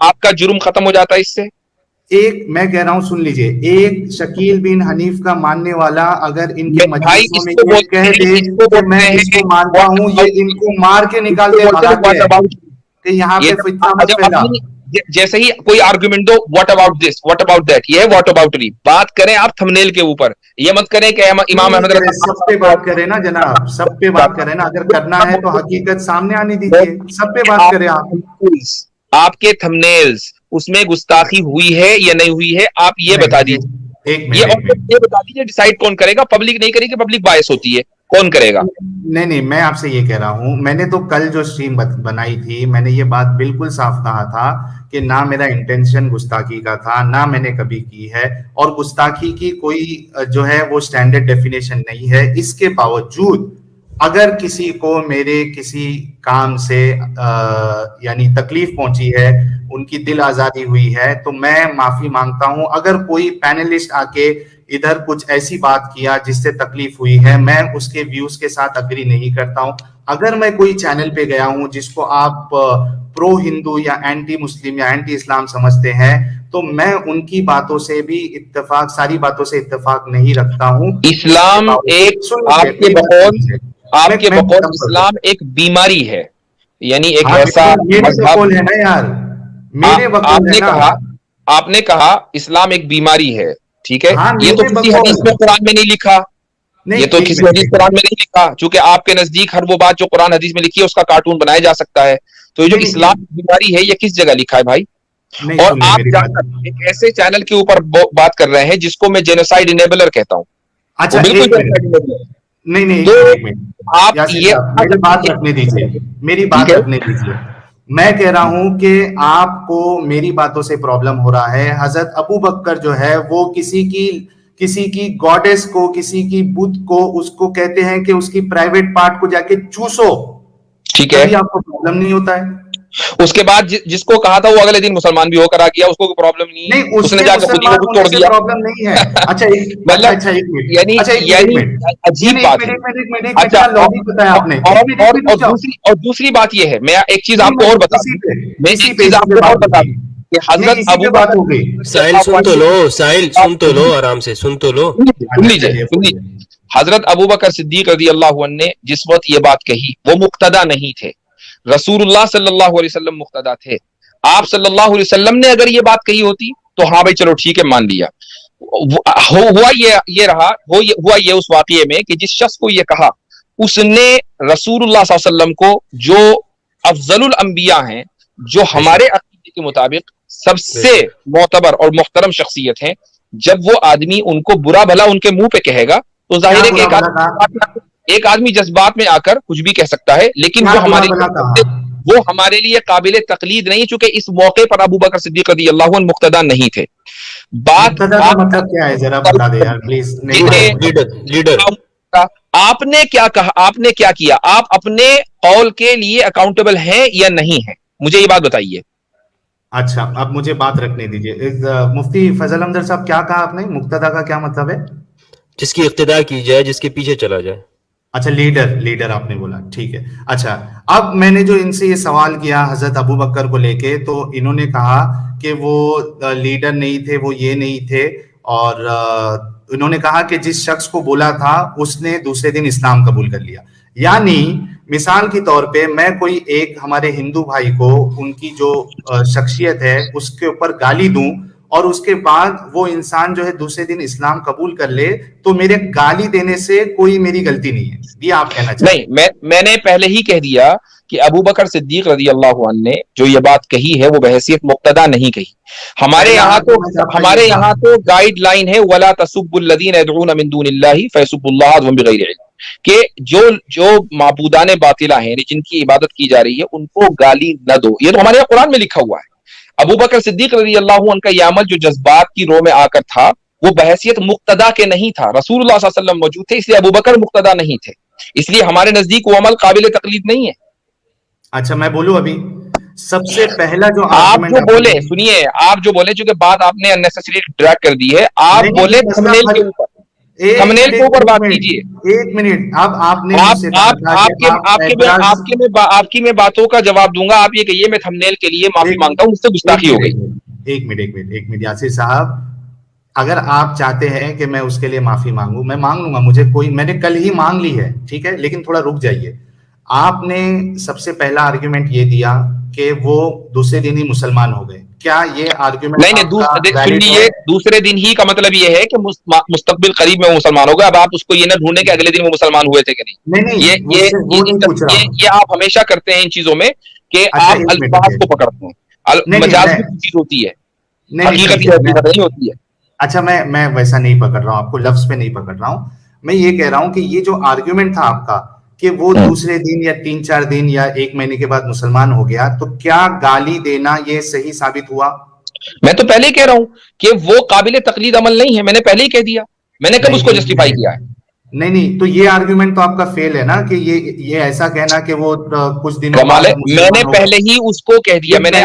آپ کا جرم ختم ہو جاتا ہے اس سے. ایک میں کہہ رہا ہوں سن لیجئے, ایک شکیل بن حنیف کا ماننے والا اگر ان کے مجلسوں میں یہ کہہ دے کہ میں اس کو مانتا ہوں, یہ ان کو مار کے نکال دے بھگاتے ہیں کہ یہاں پہ فتنہ مت پھیلا. جیسے ہی کوئی آرگومنٹ دو what about this what about that, یہ واٹ اباؤٹ نہیں بات کریں آپ تھمبنیل کے اوپر, یہ مت کریں کہ امام احمد رضا سب پہ بات کریں نا جناب, سب پہ بات کریں نا. اگر کرنا ہے تو حقیقت سامنے آنے دیجیے, سب پہ بات کریں. آپ کے تھمبنیلز اس میں گستاخی ہوئی ہے یا نہیں ہوئی ہے آپ یہ بتا دیجیے, یہ بتا دیجیے. ڈیسائیڈ کون کرے گا؟ پبلک نہیں کرے گی, پبلک باعث ہوتی ہے, کون کرے گا؟ نہیں میں آپ سے یہ کہہ رہا ہوں, میں نے تو کل جو اسٹریم بنائی تھی میں نے یہ بات بالکل صاف کہا تھا کہ نہ میرا انٹینشن گستاخی کا تھا, نہ میں نے کبھی کی ہے, اور گستاخی کی کوئی جو ہے وہ اسٹینڈرڈ ڈیفینیشن نہیں ہے. اس کے باوجود اگر کسی کو میرے کسی کام سے یعنی تکلیف پہنچی ہے, ان کی دل آزادی ہوئی ہے, تو میں معافی مانگتا ہوں. اگر کوئی پینلسٹ آ کے ادھر کچھ ایسی بات کیا جس سے تکلیف ہوئی ہے, میں اس کے ویوز کے ساتھ اگری نہیں کرتا ہوں. اگر میں کوئی چینل پہ گیا ہوں جس کو آپ پرو ہندو یا اینٹی مسلم یا اینٹی اسلام سمجھتے ہیں, تو میں ان کی باتوں سے بھی اتفاق, ساری باتوں سے اتفاق نہیں رکھتا ہوں. اسلام ایک آپ کے بقول اسلام ایک بیماری ہے, یعنی ایک ایسا مذہب ہے نا یار. آپ نے کہا اسلام ایک بیماری ہے, ٹھیک ہے, یہ تو کسی حدیث میں قرآن میں نہیں لکھا, یہ تو کسی حدیث قرآن میں نہیں لکھا, چونکہ آپ کے نزدیک ہر وہ بات جو قرآن حدیث میں لکھی ہے اس کا کارٹون بنایا جا سکتا ہے. تو یہ جو اسلام بیماری ہے یہ کس جگہ لکھا ہے بھائی؟ اور آپ ایک ایسے چینل کے اوپر بات کر رہے ہیں جس کو میں جینوسائیڈ انیبلر کہتا ہوں. اچھا نہیں آپ میری بات رکھنے دیجیے, میری بات رکھنے دیجیے. میں کہہ رہا ہوں کہ آپ کو میری باتوں سے پرابلم ہو رہا ہے. حضرت ابو بکر جو ہے وہ کسی کی گاڈیس کو, کسی کی بت کو, اس کو کہتے ہیں کہ اس کی پرائیویٹ پارٹ کو جا کے چوسو, ٹھیک ہے, آپ کو پرابلم نہیں ہوتا ہے. اس کے بعد جس کو کہا تھا وہ اگلے دن مسلمان بھی ہو کر آ گیا, اس کو کوئی پرابلم نہیں, اس نے جا کے خود ہی کو توڑ دیا. پرابلم نہیں ہے. اچھا یعنی عجیب بات ہے. اور دوسری بات یہ ہے, میں ایک چیز آپ کو اور بتا دوں کہ حضرت ابو بکر, ساحل سن تو لو, ساحل سن تو لو, آرام سے سن تو لو. حضرت ابو بکر صدیق رضی اللہ عنہ نے جس وقت یہ بات کہی وہ مقتدا نہیں تھے, رسول اللہ صلی اللہ علیہ وسلم مقتدا تھے. آپ صلی اللہ علیہ وسلم نے اگر یہ بات کہی ہوتی تو ہاں بھائی چلو ٹھیک ہے مان لیا. ہوا یہ اس واقعے میں کہ جس شخص کو یہ کہا اس نے رسول اللہ صلی اللہ علیہ وسلم کو جو افضل الانبیاء ہیں, جو ہمارے عقیدے کے مطابق سب سے معتبر اور محترم شخصیت ہیں, جب وہ آدمی ان کو برا بھلا ان کے منہ پہ کہے گا تو ظاہر ہے کہ ایک آدمی جذبات میں آ کر کچھ بھی کہہ سکتا ہے, لیکن وہ ہمارے لیے قابل تقلید نہیں, چونکہ اس موقع پر ابو بکر صدیق رضی اللہ عنہ مقتدا نہیں تھے. بات مطلب کیا ہے ذرا بتا دیں یار پلیز. لیڈر آپ نے کیا کہا, آپ نے کیا کیا, آپ اپنے قول کے لیے اکاؤنٹیبل ہیں یا نہیں ہیں, مجھے یہ بات بتائیے. اچھا اب مجھے بات رکھنے دیجیے. مفتی فضل احمد صاحب کیا کہا آپ نے, مقتدا کا کیا مطلب ہے؟ جس کی اقتداء کی جائے, جس کے پیچھے چلا جائے. اچھا لیڈر آپ نے بولا, ٹھیک ہے. اچھا اب میں نے جو ان سے یہ سوال کیا حضرت ابو بکر کو لے کے, تو انہوں نے کہا کہ وہ لیڈر نہیں تھے, وہ یہ نہیں تھے, اور انہوں نے کہا کہ جس شخص کو بولا تھا اس نے دوسرے دن اسلام قبول کر لیا. یعنی مثال کے طور پہ میں کوئی ایک ہمارے ہندو بھائی کو ان کی جو شخصیت ہے اس کے اوپر گالی دوں اور اس کے بعد وہ انسان جو ہے دوسرے دن اسلام قبول کر لے, تو میرے گالی دینے سے کوئی میری غلطی نہیں ہے, یہ آپ کہنا چاہتے ہیں؟ نہیں, میں نے پہلے ہی کہہ دیا کہ ابو بکر صدیق رضی اللہ عنہ نے جو یہ بات کہی ہے وہ بحیثیت مقتدا نہیں کہی. ہمارے یہاں تو گائیڈ لائن ہے وَلَا تَسُبُّوا الَّذِينَ يَدْعُونَ مِن دُونِ اللَّهِ فَيَسُبُّوا اللَّهَ عَدْوًا بِغَيْرِ عِلْمٍ, کہ جو معبودان باطلہ ہیں جن کی عبادت کی جا رہی ہے ان کو گالی نہ دو. یہ تو ہمارے یہاں قرآن میں لکھا ہوا ہے. ابو بکر صدیق رضی اللہ عنہ کا یہ عمل جو جذبات کی رو میں آ کر تھا وہ بحیثیت مقتدا کے نہیں تھا. رسول اللہ صلی اللہ علیہ وسلم موجود تھے, اس لیے ابو بکر مقتدا نہیں تھے, اس لیے ہمارے نزدیک وہ عمل قابل تقلید نہیں ہے. اچھا میں بولوں ابھی سب سے پہلا جو آپ جو بولے, سنیے آپ جو بولے, چونکہ بات آپ نے اننیسیسری ڈریگ کر دی ہے, آپ بولے تھمبنیل کے اوپر, تھمبنیل کے اوپر بات کیجیے. ایک منٹ, اب آپ نے آپ کی میں باتوں کا جواب دوں گا, آپ یہ کہیے میں تھمبنیل کے لیے معافی مانگتا ہوں, مجھ سے گستاخی ہو گئی. ایک منٹ یاسر صاحب, اگر آپ چاہتے ہیں کہ میں اس کے لیے معافی مانگوں میں مانگ لوں گا, مجھے کوئی, میں نے کل ہی مانگ لی ہے, ٹھیک ہے, لیکن تھوڑا رک جائیے. آپ نے سب سے پہلا آرگیومنٹ یہ دیا کہ وہ دوسرے دن ہی مسلمان ہو گئے, کیا یہ آرگیومنٹ نہیں, دوسرے دن ہی کا مطلب یہ ہے کہ مستقبل قریب میں وہ مسلمان ہو گئے. اب آپ اس کو یہ نہ ڈھونڈیں کہ اگلے دن وہ مسلمان ہوئے تھے کہ نہیں. یہ آپ ہمیشہ کرتے ہیں ان چیزوں میں کہ آپ الفاظ کو پکڑتے ہیں, مجاز کی چیز ہوتی ہے, حقیقت نہیں ہوتی ہے. اچھا میں ویسا نہیں پکڑ رہا ہوں, آپ کو لفظ پہ نہیں پکڑ رہا ہوں, میں یہ کہہ رہا ہوں کہ یہ جو آرگیومنٹ تھا آپ کا کہ وہ دوسرے دن یا 3-4 دن یا 1 مہینے کے بعد مسلمان ہو گیا, تو کیا گالی دینا یہ صحیح ثابت ہوا؟ میں تو پہلے ہی کہہ رہا ہوں کہ وہ قابل تقلید عمل نہیں ہے, میں نے پہلے ہی کہہ دیا, میں نے کب اس کو جسٹیفائی کیا ہے؟ نہیں, تو یہ آرگیومنٹ تو آپ کا فیل ہے نا, کہ یہ ایسا کہنا کہ وہ کچھ دن میں نے پہلے ہی اس کو کہہ دیا, میں نے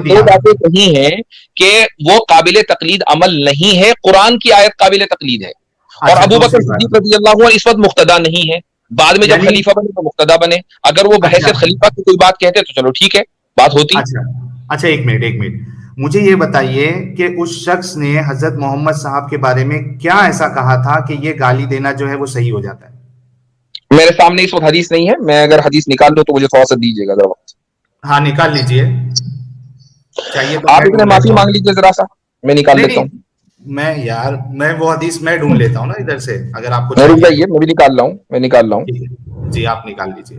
2 باتیں کہی ہیں کہ وہ قابل تقلید عمل نہیں ہے, قرآن کی آیت قابل تقلید ہے, اور ابو بکر صدیق رضی اللہ عنہ اس وقت مقتدا نہیں ہے, بعد میں جب خلیفہ بنے تو مقتدا بنے. اگر وہ بحیثیت خلیفہ کی کوئی بات کہتے تو چلو ٹھیک ہے, بات ہوتی. اچھا ایک منٹ, مجھے یہ بتائیے کہ اس شخص نے حضرت محمد صاحب کے بارے میں کیا ایسا کہا تھا کہ یہ گالی دینا جو ہے وہ صحیح ہو جاتا ہے؟ میرے سامنے اس وقت حدیث نہیں ہے, میں اگر حدیث نکال لوں تو مجھے تھوڑا سا دیجیے گا ذرا وقت. ہاں نکال لیجیے, آپ اتنے معافی مانگ لیجیے ذرا سا, میں نکال لیتا ہوں. میں وہ حدیث میں ڈھونڈ لیتا ہوں نا ادھر سے, اگر آپ کو رک جائیے, میں بھی نکال رہا ہوں. جی آپ نکال لیجیے.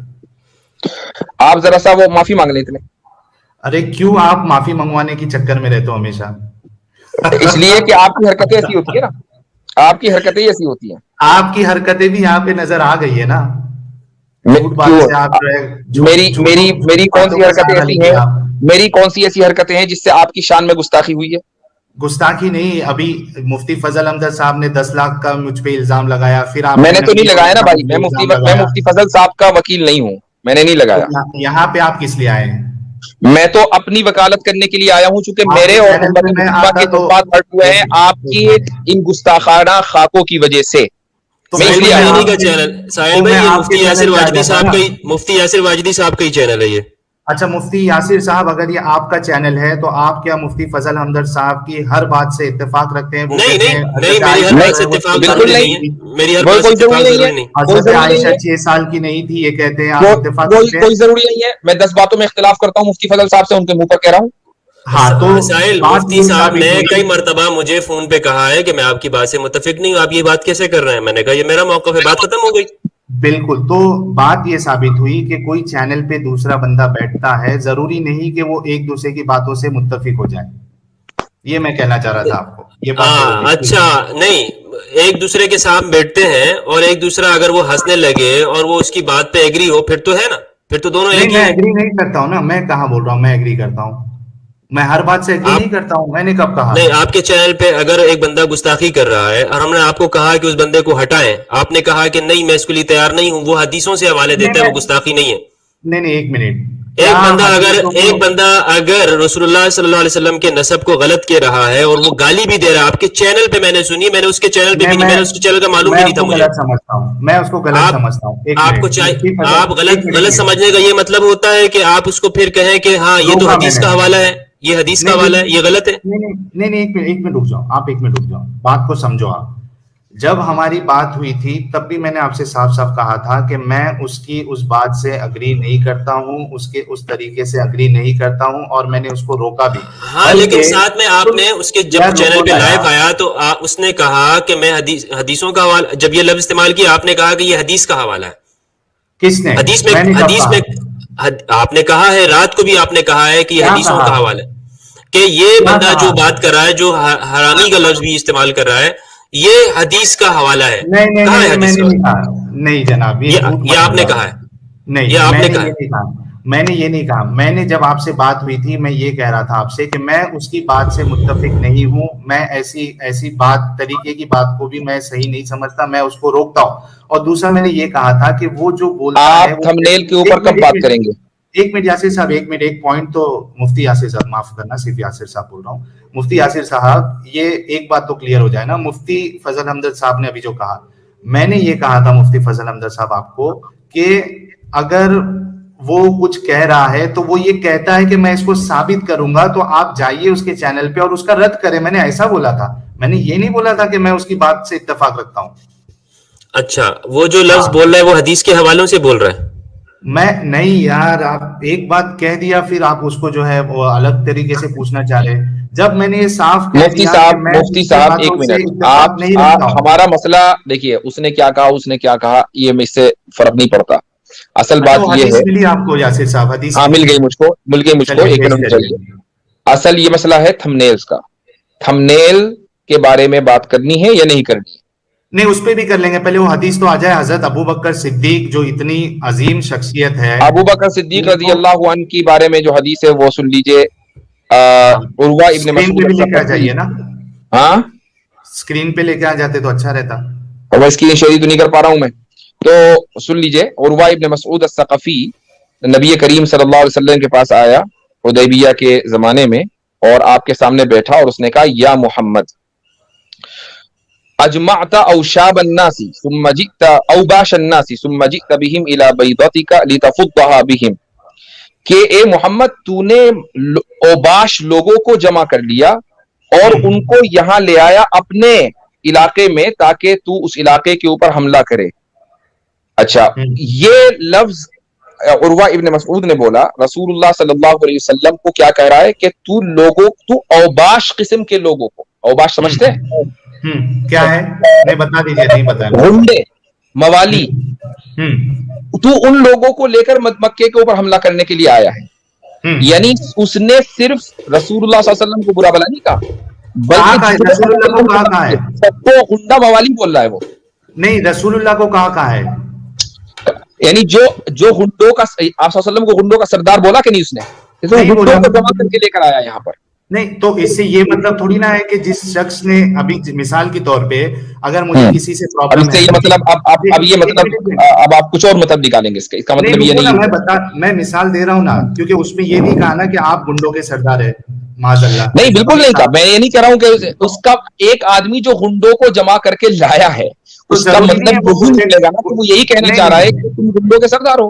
آپ ذرا سا وہ معافی مانگ لیتے. ارے کیوں آپ معافی منگوانے کی چکر میں رہتے ہو ہمیشہ؟ اس لیے کہ آپ کی حرکتیں ایسی ہوتی ہے نا, آپ کی حرکتیں ایسی ہوتی ہیں. آپ کی حرکتیں بھی یہاں پہ نظر آ گئی ہے نا, میری کون سی حرکتیں ایسی ہیں, میری کون سی ایسی حرکتیں ہیں جس سے آپ کی شان میں گستاخی ہوئی ہے؟ گستاخی نہیں, ابھی مفتی فضل احمد صاحب نے 10 لاکھ کا مجھ پہ الزام لگایا, پھر آپ میں نے تو نہیں لگایا نا بھائی, میں مفتی فضل صاحب کا وکیل نہیں ہوں, میں نے نہیں لگایا. یہاں پہ آپ کس لیے آئے ہیں؟ میں تو اپنی وکالت کرنے کے لیے آیا ہوں, چونکہ میرے اور کے جذبات ہٹ ہوئے ہیں آپ کی ان گستاخانہ خاکوں کی وجہ سے. مفتی یاسر واجدی صاحب کا ہی چینل ہے یہ. اچھا مفتی یاسر صاحب، اگر یہ آپ کا چینل ہے تو آپ کیا مفتی فضل ہمدرد صاحب کی ہر بات سے اتفاق رکھتے ہیں؟ نہیں، میری ہر بات سے اتفاق بالکل نہیں ہے، میری ہر بات سے اتفاق ضروری نہیں۔ حضرت عائشہ 6 سال کی نہیں تھی یہ کہتے ہیں، آپ اتفاق کرتے ہیں؟ کوئی ضروری نہیں ہے، میں 10 باتوں میں اختلاف کرتا ہوں مفتی فضل صاحب سے، ان کے منہ پر کہہ رہا ہوں۔ ہاں تو مسائل مفتی صاحب نے کئی مرتبہ مجھے فون پہ کہا ہے کہ میں آپ کی بات سے متفق نہیں ہوں، آپ یہ بات کیسے کر رہے ہیں؟ میں نے کہا یہ میرا موقف ہے، بات ختم ہو گئی۔ بالکل، تو بات یہ ثابت ہوئی کہ کوئی چینل پہ دوسرا بندہ بیٹھتا ہے، ضروری نہیں کہ وہ ایک دوسرے کی باتوں سے متفق ہو جائے، یہ میں کہنا چاہ رہا تھا آپ کو۔ یہ بات اچھا نہیں، ایک دوسرے کے ساتھ بیٹھتے ہیں اور ایک دوسرا اگر وہ ہنسنے لگے اور وہ اس کی بات پہ ایگری ہو، پھر تو ہے نا، پھر تو دونوں ایک ہی ہیں۔ میں ایگری نہیں کرتا ہوں نا، میں کہاں بول رہا ہوں میں ایگری کرتا ہوں، میں ہر بات سے ایگری نہیں کرتا ہوں، میں نے کب کہا؟ نہیں، آپ کے چینل پہ اگر ایک بندہ گستاخی کر رہا ہے اور ہم نے آپ کو کہا کہ اس بندے کو ہٹائیں، آپ نے کہا کہ نہیں میں اس کے لیے تیار نہیں ہوں، وہ حدیثوں سے حوالے دیتا ہے، وہ گستاخی نہیں ہے۔ نہیں ایک منٹ، ایک بندہ اگر رسول اللہ صلی اللہ علیہ وسلم کے نسب کو غلط کہہ رہا ہے اور وہ گالی بھی دے رہا ہے، آپ کے چینل پہ میں نے سنی، میں نے اس کے چینل پہ بھی نہیں، میں نے اس کے چینل کا معلوم بھی نہیں تھا مجھے۔ میں اس کو غلط سمجھتا ہوں۔ آپ کو آپ غلط سمجھنے کا یہ مطلب ہوتا ہے کہ آپ اس کو پھر کہیں کہ ہاں یہ تو حدیث کا حوالہ ہے، یہ حدیث کا حوالہ ہے، یہ غلط ہے۔ نہیں ایک منٹ رک جاؤ آپ، ایک منٹ رک جاؤ، بات کو سمجھو آپ۔ جب ہماری بات ہوئی تھی تب بھی میں نے آپ سے صاف صاف کہا تھا کہ میں اس کی اس بات سے اگری نہیں کرتا ہوں، اس کے اس طریقے سے اگری نہیں کرتا ہوں، اور میں نے اس کو روکا بھی۔ ہاں لیکن ساتھ میں آپ نے اس کے جب چینل پہ لائیو آیا تو اس نے کہا کہ میں حدیثوں کا حوالہ، جب یہ لفظ استعمال کیا آپ نے کہا کہ یہ حدیث کا حوالہ ہے۔ کس نے؟ حدیث میں آپ نے کہا ہے، رات کو بھی آپ نے کہا ہے کہ یہ حدیثوں کا حوالہ ہے، کہ یہ بندہ جو بات کر رہا ہے، جو حرامی کا لفظ بھی استعمال کر رہا ہے، یہ حدیث کا حوالہ ہے۔ نہیں جناب، یہ آپ نے کہا ہے، نہیں یہ آپ نے کہا ہے۔ میں نے یہ نہیں کہا، میں نے جب آپ سے بات ہوئی تھی میں یہ کہہ رہا تھا آپ سے کہ میں اس کی بات سے متفق نہیں ہوں، میں ایسی بات طریقے کی بات کو بھی میں صحیح نہیں سمجھتا، میں اس کو روکتا ہوں۔ اور دوسرا میں نے یہ کہا تھا کہ وہ جو بولتا ہے، آپ تھمبنیل کے اوپر کب بات کریں گے؟ ایک منٹ یاسر صاحب، ایک منٹ، ایک پوائنٹ تو مفتی یاسر صاحب، معاف کرنا صرف یاسر صاحب بول رہا ہوں، مفتی یاسر صاحب یہ ایک بات تو کلیئر ہو جائے نا، مفتی فضل ہمدرد صاحب نے ابھی جو کہا، میں نے یہ کہا تھا مفتی فضل ہمدرد صاحب آپ کو کہ اگر وہ کچھ کہہ رہا ہے تو وہ یہ کہتا ہے کہ میں اس کو ثابت کروں گا، تو آپ جائیے اس کے چینل پہ اور اس کا رد کریں، میں نے ایسا بولا تھا، میں نے یہ نہیں بولا تھا کہ میں اس کی بات سے اتفاق رکھتا ہوں۔ اچھا، وہ جو لفظ بول رہا ہے وہ حدیث کے حوالوں سے بول رہا ہے؟ میں نہیں یار، آپ ایک بات کہہ دیا پھر آپ اس کو جو ہے وہ الگ طریقے سے پوچھنا چاہ رہے ہیں، جب میں نے یہ صاف کہہ دیا مفتی صاحب ایک منٹ، آپ ہمارا مسئلہ دیکھیے، اس نے کیا کہا، اس نے کیا کہا، یہ مجھ سے فرق نہیں پڑتا، اصل بات یہ ہے، ملی آپ کو یاسر صاحب حدیث؟ ہاں مل گئی مجھ کو، ایک منٹ چلیے۔ اصل یہ مسئلہ ہے تھمبنیلز کا، تھمبنیل کے بارے میں بات کرنی ہے یا نہیں کرنی ہے؟ نہیں اس پہ بھی کر لیں گے، پہلے وہ حدیث تو آ جائے، حضرت ابو بکر صدیق جو اتنی عظیم شخصیت ہے، ابو بکر صدیق رضی اللہ عنہ کی بارے میں جو حدیث ہے وہ سن لیجئے، عروہ ابن مسعود لے کے آ جائیے نا، ہاں اسکرین پہ لے کے آ جاتے تو اچھا رہتا، اور میں اسکرین شیئر تو نہیں کر پا رہا ہوں میں، تو سن لیجئے، عروہ ابن مسعود الثقفی نبی کریم صلی اللہ علیہ وسلم کے پاس آیا حدیبیہ کے زمانے میں، اور آپ کے سامنے بیٹھا اور اس نے کہا یا محمد اجمعت اوشاب الناس ثم جئت اوباش الناس ثم جئت بهم الى بيضتك لتفضها بهم، کہ اے محمد تو نے اوباش لوگوں کو جمع کر لیا اور ان کو یہاں لے آیا اپنے علاقے میں تاکہ تو اس علاقے کے اوپر حملہ کرے۔ اچھا، یہ لفظ عروہ ابن مسعود نے بولا، رسول اللہ صلی اللہ علیہ وسلم کو کیا کہہ رہا ہے کہ تو اوباش قسم کے لوگوں کو، اوباش سمجھتے ہیں کیا ہے؟ نہیں بتا دیجیے، نہیں پتا، غنڈے، موالی، تو ان لوگوں کو لے کر مکے کے اوپر حملہ کرنے کے لیے آیا ہے، یعنی اس نے صرف رسول اللہ صلی اللہ علیہ وسلم کو برا بلا نہیں کہا، بلکہ رسول اللہ کو کہا ہے، سب کو غنڈا موالی بول رہا ہے وہ، نہیں رسول اللہ کو کہا ہے، یعنی جو غنڈوں کا، آپ صلی اللہ علیہ وسلم کو غنڈوں کا سردار بولا کہ نہیں اس نے، غنڈوں کو جمع کر کے لے کر آیا یہاں پر۔ نہیں تو اس سے یہ مطلب تھوڑی نہ ہے کہ جس شخص نے ابھی مثال کے طور پہ اگر مجھے کسی سے پرابلم ہے، یہ مطلب اب یہ مطلب اب آپ کچھ اور مطلب نکالیں گے، اس کا مطلب یہ نہیں، میں مثال دے رہا ہوں نا، کیونکہ اس میں یہ نہیں کہا نا کہ آپ گنڈوں کے سردار ہیں، معاذ اللہ، نہیں بالکل نہیں کہا، میں یہ نہیں کہہ رہا ہوں کہ اس کا ایک آدمی جو گنڈوں کو جمع کر کے لایا ہے اس کا مطلب یہی نکلے گا نا کہ وہ یہی کہنا چاہ رہا ہے کہ تم گنڈوں کے سردار ہو۔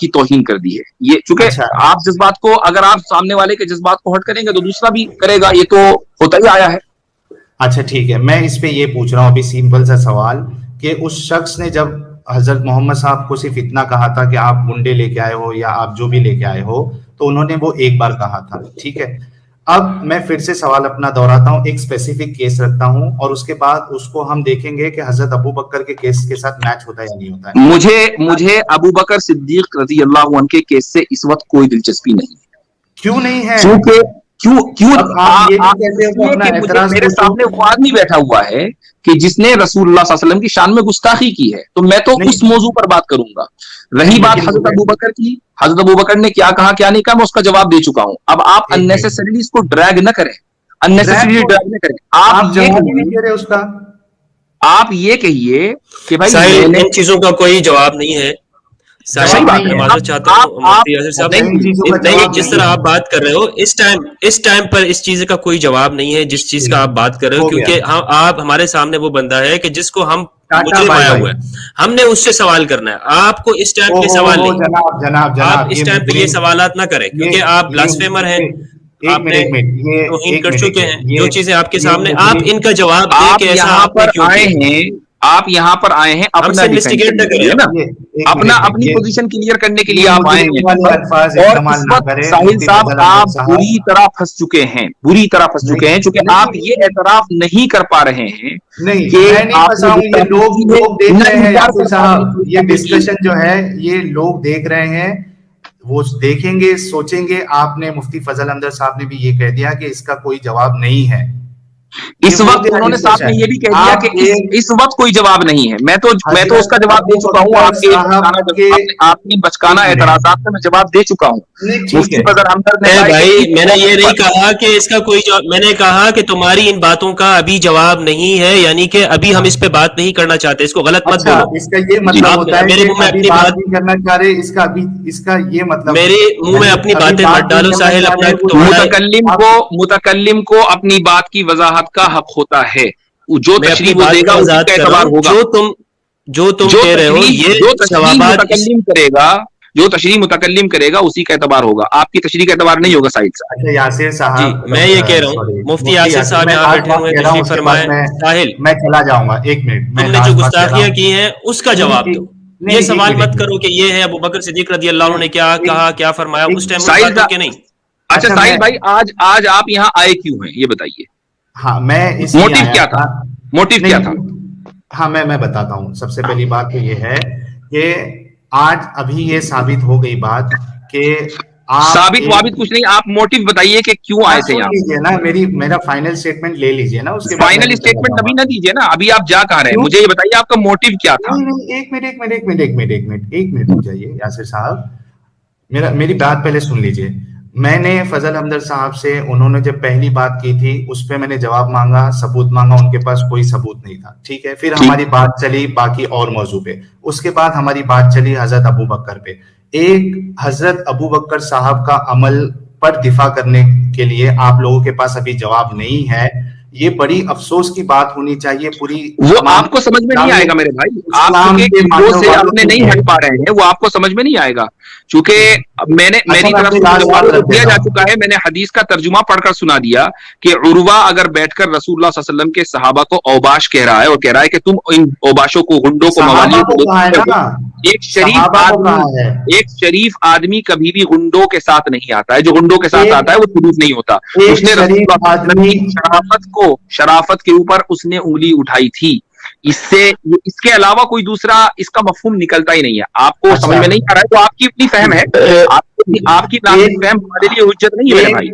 کی توہین کر دی ہے. یہ چونکہ آپ جذبات کو, اگر آپ سامنے والے کے جذبات کو ہرٹ کریں گے تو دوسرا بھی کرے گا, یہ تو ہوتا ہی آیا ہے. اچھا ٹھیک ہے, میں اس پہ یہ پوچھ رہا ہوں ابھی سمپل سا سوال کہ اس شخص نے جب حضرت محمد صاحب کو صرف اتنا کہا تھا کہ آپ گنڈے لے کے آئے ہو یا آپ جو بھی لے کے آئے ہو, تو انہوں نے وہ ایک بار کہا تھا, ٹھیک ہے. اب میں پھر سے سوال اپنا دہراتا ہوں, ایک اسپیسیفک کیس رکھتا ہوں اور اس کے بعد اس کو ہم دیکھیں گے کہ حضرت ابو بکر کے کیس کے ساتھ میچ ہوتا ہے یا نہیں ہوتا ہے. مجھے ابو بکر صدیق رضی اللہ عنہ کے کیس سے اس وقت کوئی دلچسپی نہیں ہے. کیوں نہیں ہے؟ میرے سامنے وہ آدمی بیٹھا ہوا ہے کہ جس نے رسول اللہ صلی اللہ علیہ وسلم کی شان میں گستاخی کی ہے, تو میں تو اس موضوع پر بات کروں گا. رہی بات حضرت ابو بکر کی, حضرت ابو بکر نے کیا کہا کیا نہیں کہا, میں اس کا جواب دے چکا ہوں. اب آپ اننیسیسریلی اس کو ڈریگ نہ کریں, آپ یہ کہیے کہ بھائی ان چیزوں کا کوئی جواب نہیں ہے. صحیح بات ہے, معذرت چاہتا ہوں, جس طرح آپ بات کر رہے ہو اس ٹائم پر اس چیز کا کوئی جواب نہیں ہے جس چیز کا آپ بات کر رہے ہو, کیونکہ آپ ہمارے سامنے وہ بندہ ہے کہ جس کو ہم مجرم آیا ہوا ہے, ہم نے اس سے سوال کرنا ہے. آپ کو اس ٹائم پہ سوال نہیں, آپ اس ٹائم پہ یہ سوالات نہ کریں کیونکہ آپ بلاسفیمر ہیں, آپ نے توہین کر چکے ہیں. جو چیزیں آپ کے سامنے, آپ ان کا جواب دیں کہ ایسا آپ نے کیوں کیا. آپ یہاں پر آئے ہیں اپنی پوزیشن کلیئر کرنے کے لیے آپ آئے ہیں, اور اس وقت ساحل صاحب آپ بری طرح پھنس چکے ہیں, چونکہ آپ یہ اعتراف نہیں کر پا رہے ہیں کہ صاحب یہ ڈسکشن جو ہے یہ لوگ دیکھ رہے ہیں, وہ دیکھیں گے, سوچیں گے. آپ نے مفتی فضل احمد صاحب نے بھی یہ کہہ دیا کہ اس کا کوئی جواب نہیں ہے. اس وقت انہوں نے صاحب نے یہ بھی کہہ دیا کہ اس وقت کوئی جواب نہیں ہے. میں تو اس کا جواب دے چکا ہوں. آپ کی بچکانہ اعتراضات کا میں جواب دے چکا ہوں. بھائی میں نے یہ نہیں کہا کہ اس کا کوئی جواب, میں نے کہا کہ تمہاری ان باتوں کا ابھی جواب نہیں ہے, یعنی کہ ابھی ہم اس پہ بات نہیں کرنا چاہتے. اس کو غلط مت بولو. اس کا یہ مطلب ہوتا ہے میرے منہ میں اپنی بات نہیں کرنا چاہ رہے. اس کا یہ مطلب میرے منہ میں اپنی باتیں مت ڈالو ساحل. متکلم کو اپنی بات کی وضاحت کا حق ہوتا ہے. جو تشریح وہ دے گا اس کا اعتبار ہوگا. جو تم کہہ رہے ہو جو تشریح متکلم کرے گا اسی کا اعتبار ہوگا. آپ کی تشریح کا اعتبار نہیں ہوگا. سعید صاحب, یاسر صاحب, میں یہ کہہ رہا ہوں, مفتی یاسر صاحب یہاں بیٹھے ہوئے ہیں, تشریف فرمائیں. ساحل, میں چلا جاؤں گا, ایک منٹ. تم نے جو گستاخیاں کی ہیں اس کا جواب دو. یہ سوال مت کرو کہ یہ ہے ابو بکر صدیق رضی اللہ عنہ نے کیا کہا, کیا فرمایا. اس ٹائم کہ نہیں. اچھا ساحل بھائی, آج آپ یہاں آئے کیوں ہیں یہ بتائیے. ہاں, میں موٹیو کیا تھا؟ ہاں, میں بتاتا ہوں. سب سے پہلی بات تو یہ ہے کہ آج ابھی یہ ثابت ہو گئی بات کہ ثابت کچھ نہیں. آپ موٹیو بتائیے کہ کیوں آئے تھے یہاں. میرا فائنل اسٹیٹمنٹ لے لیجیے نا. اس کے فائنل اسٹیٹمنٹ ابھی نہ دیجیے نا, ابھی آپ جا کہاں رہے ہیں, مجھے یہ بتائیے آپ کا موٹیو کیا تھا. ایک منٹ رک جائیے یاسر صاحب, میری بات پہلے سن لیجیے. میں نے فضل احمد صاحب سے, انہوں نے جب پہلی بات کی تھی اس پہ میں نے جواب مانگا, ثبوت مانگا, ان کے پاس کوئی ثبوت نہیں تھا. ٹھیک ہے, پھر ہماری بات چلی باقی اور موضوع پہ. اس کے بعد ہماری بات چلی حضرت ابو بکر پہ. ایک حضرت ابو بکر صاحب کا عمل پر دفاع کرنے کے لیے آپ لوگوں کے پاس ابھی جواب نہیں ہے. یہ بڑی افسوس کی بات ہونی چاہیے. پوری وہ آپ کو سمجھ میں نہیں آئے گا میرے بھائی, آپ سے اپنے نہیں ہٹ پا رہے ہیں, وہ آپ کو سمجھ میں نہیں آئے گا. چونکہ میری طرف سے دیا جا چکا ہے, میں نے حدیث کا ترجمہ پڑھ کر سنا دیا کہ عروہ اگر بیٹھ کر رسول اللہ صلی اللہ علیہ وسلم کے صحابہ کو اوباش کہہ رہا ہے, اور کہہ رہا ہے کہ تم ان اوباشوں کو, گنڈوں کو, موالیوں کو. ایک شریف آدمی کبھی بھی گنڈوں کے ساتھ نہیں آتا ہے. جو گنڈوں کے ساتھ آتا ہے وہ شریف نہیں ہوتا. اس نے رسول اللہ صلی اللہ علیہ وسلم کی شرافت کے اوپر اس نے انگلی اٹھائی تھی. اس کے علاوہ کوئی دوسرا اس کا مفہوم نکلتا ہی نہیں ہے. آپ کو سمجھ میں نہیں آ رہا ہے تو آپ کی اپنی فہم ہے, آپ کی فہم ہمارے لیے حجت نہیں ہے میرے بھائی.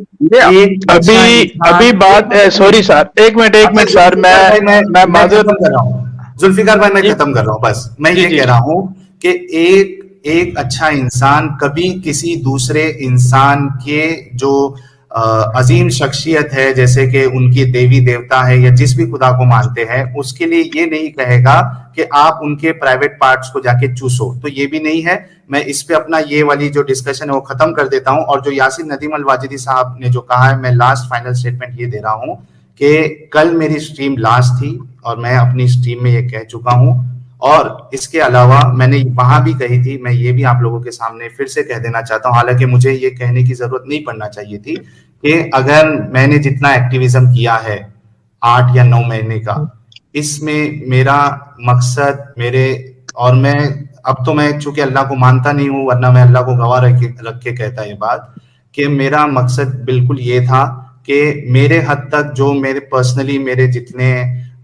ابھی بات, سوری سر, ایک منٹ سر, میں معذرت کر رہا ہوں. ذوالفقار بھائی, میں ختم کر رہا ہوں بس. میں یہ کہہ رہا ہوں کہ ایک اچھا انسان کبھی کسی دوسرے انسان کے جو عظیم شخصیت ہے, جیسے کہ ان کی دیوی دیوتا ہے یا جس بھی خدا کو مانتے ہیں, اس کے لیے یہ نہیں کہے گا کہ آپ ان کے پرائیویٹ پارٹس کو جا کے چوسو. تو یہ بھی نہیں ہے. میں اس پہ اپنا یہ والی جو ڈسکشن ہے وہ ختم کر دیتا ہوں. اور جو یاسر ندیم الواجدی صاحب نے جو کہا ہے, میں لاسٹ فائنل سٹیٹمنٹ یہ دے رہا ہوں کہ کل میری سٹریم لاسٹ تھی اور میں اپنی سٹریم میں یہ کہہ چکا ہوں, اور اس کے علاوہ میں نے وہاں بھی کہی تھی, میں یہ بھی آپ لوگوں کے سامنے پھر سے کہہ دینا چاہتا ہوں, حالانکہ مجھے یہ کہنے کی ضرورت نہیں پڑنا چاہیے تھی, کہ اگر میں نے جتنا ایکٹیویزم کیا ہے 8 یا 9 مہینے کا, اس میں میرا مقصد میرے, اور میں اب تو میں چونکہ اللہ کو مانتا نہیں ہوں, ورنہ میں اللہ کو گواہ رکھ کے کہتا یہ بات, کہ میرا مقصد بالکل یہ تھا کہ میرے حد تک جو میرے پرسنلی میرے جتنے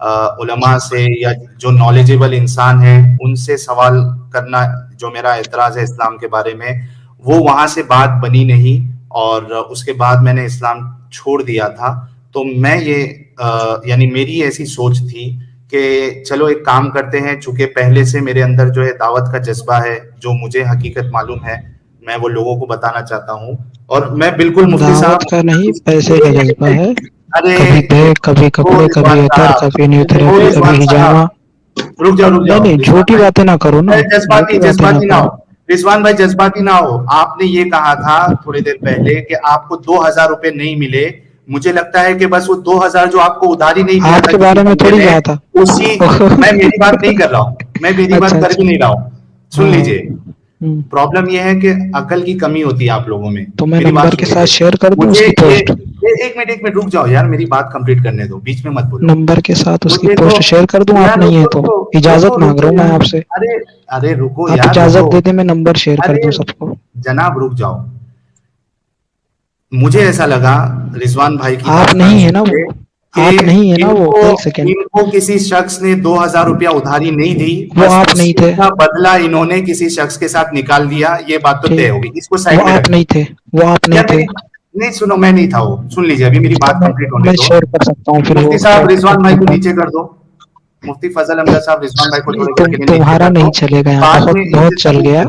علماء سے یا جو نالجیبل انسان ہیں ان سے سوال کرنا, جو میرا اعتراض ہے اسلام کے بارے میں, وہ وہاں سے بات بنی نہیں, اور اس کے بعد میں نے اسلام چھوڑ دیا تھا. تو میں یہ یعنی میری ایسی سوچ تھی کہ چلو ایک کام کرتے ہیں, چونکہ پہلے سے میرے اندر جو ہے دعوت کا جذبہ ہے, جو مجھے حقیقت معلوم ہے میں وہ لوگوں کو بتانا چاہتا ہوں, اور میں بالکل مفتی صاحب کا نہیں پیسے کا جذبہ ہے, ارے کبھی بیگ, کبھی کپڑے, کبھی عطر, کبھی نیو تھراپی, کبھی ہجامہ. رک جاؤ نہیں جھوٹی باتیں نہ کرو نا, جذباتی نہ ہو رضوان بھائی, جذباتی نہ ہو. آپ نے یہ کہا تھا تھوڑی دیر پہلے کہ آپ کو 2000 روپے نہیں ملے. مجھے لگتا ہے کہ بس وہ 2000 جو آپ کو ادھاری نہیں ملا, آپ کے بارے میں تھوڑی کہا تھا, اسی میں میری بات نہیں کر رہا ہوں, میں میری بات کر بھی نہیں رہا ہوں. سن لیجئے, پرابلم یہ ہے کہ عقل کی کمی ہوتی ہے آپ لوگوں میں. تو میں نمبر کے ساتھ شیئر کر دوں اس کی پوسٹ. ایک منٹ رک جاؤ یار, میری بات کمپلیٹ کرنے دو, بیچ میں مت بولو. نمبر کے ساتھ اس کی پوسٹ شیئر کر دوں, آپ نہیں ہے تو اجازت مانگ رہا ہوں میں آپ سے. ارے رکو آپ یار, اجازت دے دیں میں نمبر شیئر کر دوں سب کو. جناب رک جاؤ, مجھے ایسا لگا رضوان بھائی کی آپ نہیں ہے نا وہ, آپ نہیں ہے نا وہ. ایک سیکنڈ, ان کو کسی شخص نے 2000 روپیہ ادھاری نہیں دی, وہ آپ نہیں تھے, بدلہ انہوں نے کسی شخص کے ساتھ نکال دیا, یہ بات تو طے ہوگی. اس کو وہ آپ نہیں تھے, وہ آپ نہیں تھے. نہیں سنو, میں نہیں تھا وہ, سن لیجیے ابھی میری بات کمپلیٹ ہونے دو. میں شیئر کر سکتا ہوں. مفتی صاحب رضوان بھائی کو نیچے کر دو, مفتی فضل احمد صاحب رضوان بھائی کو تمہارا نہیں چلے گا, بہت چل گیا.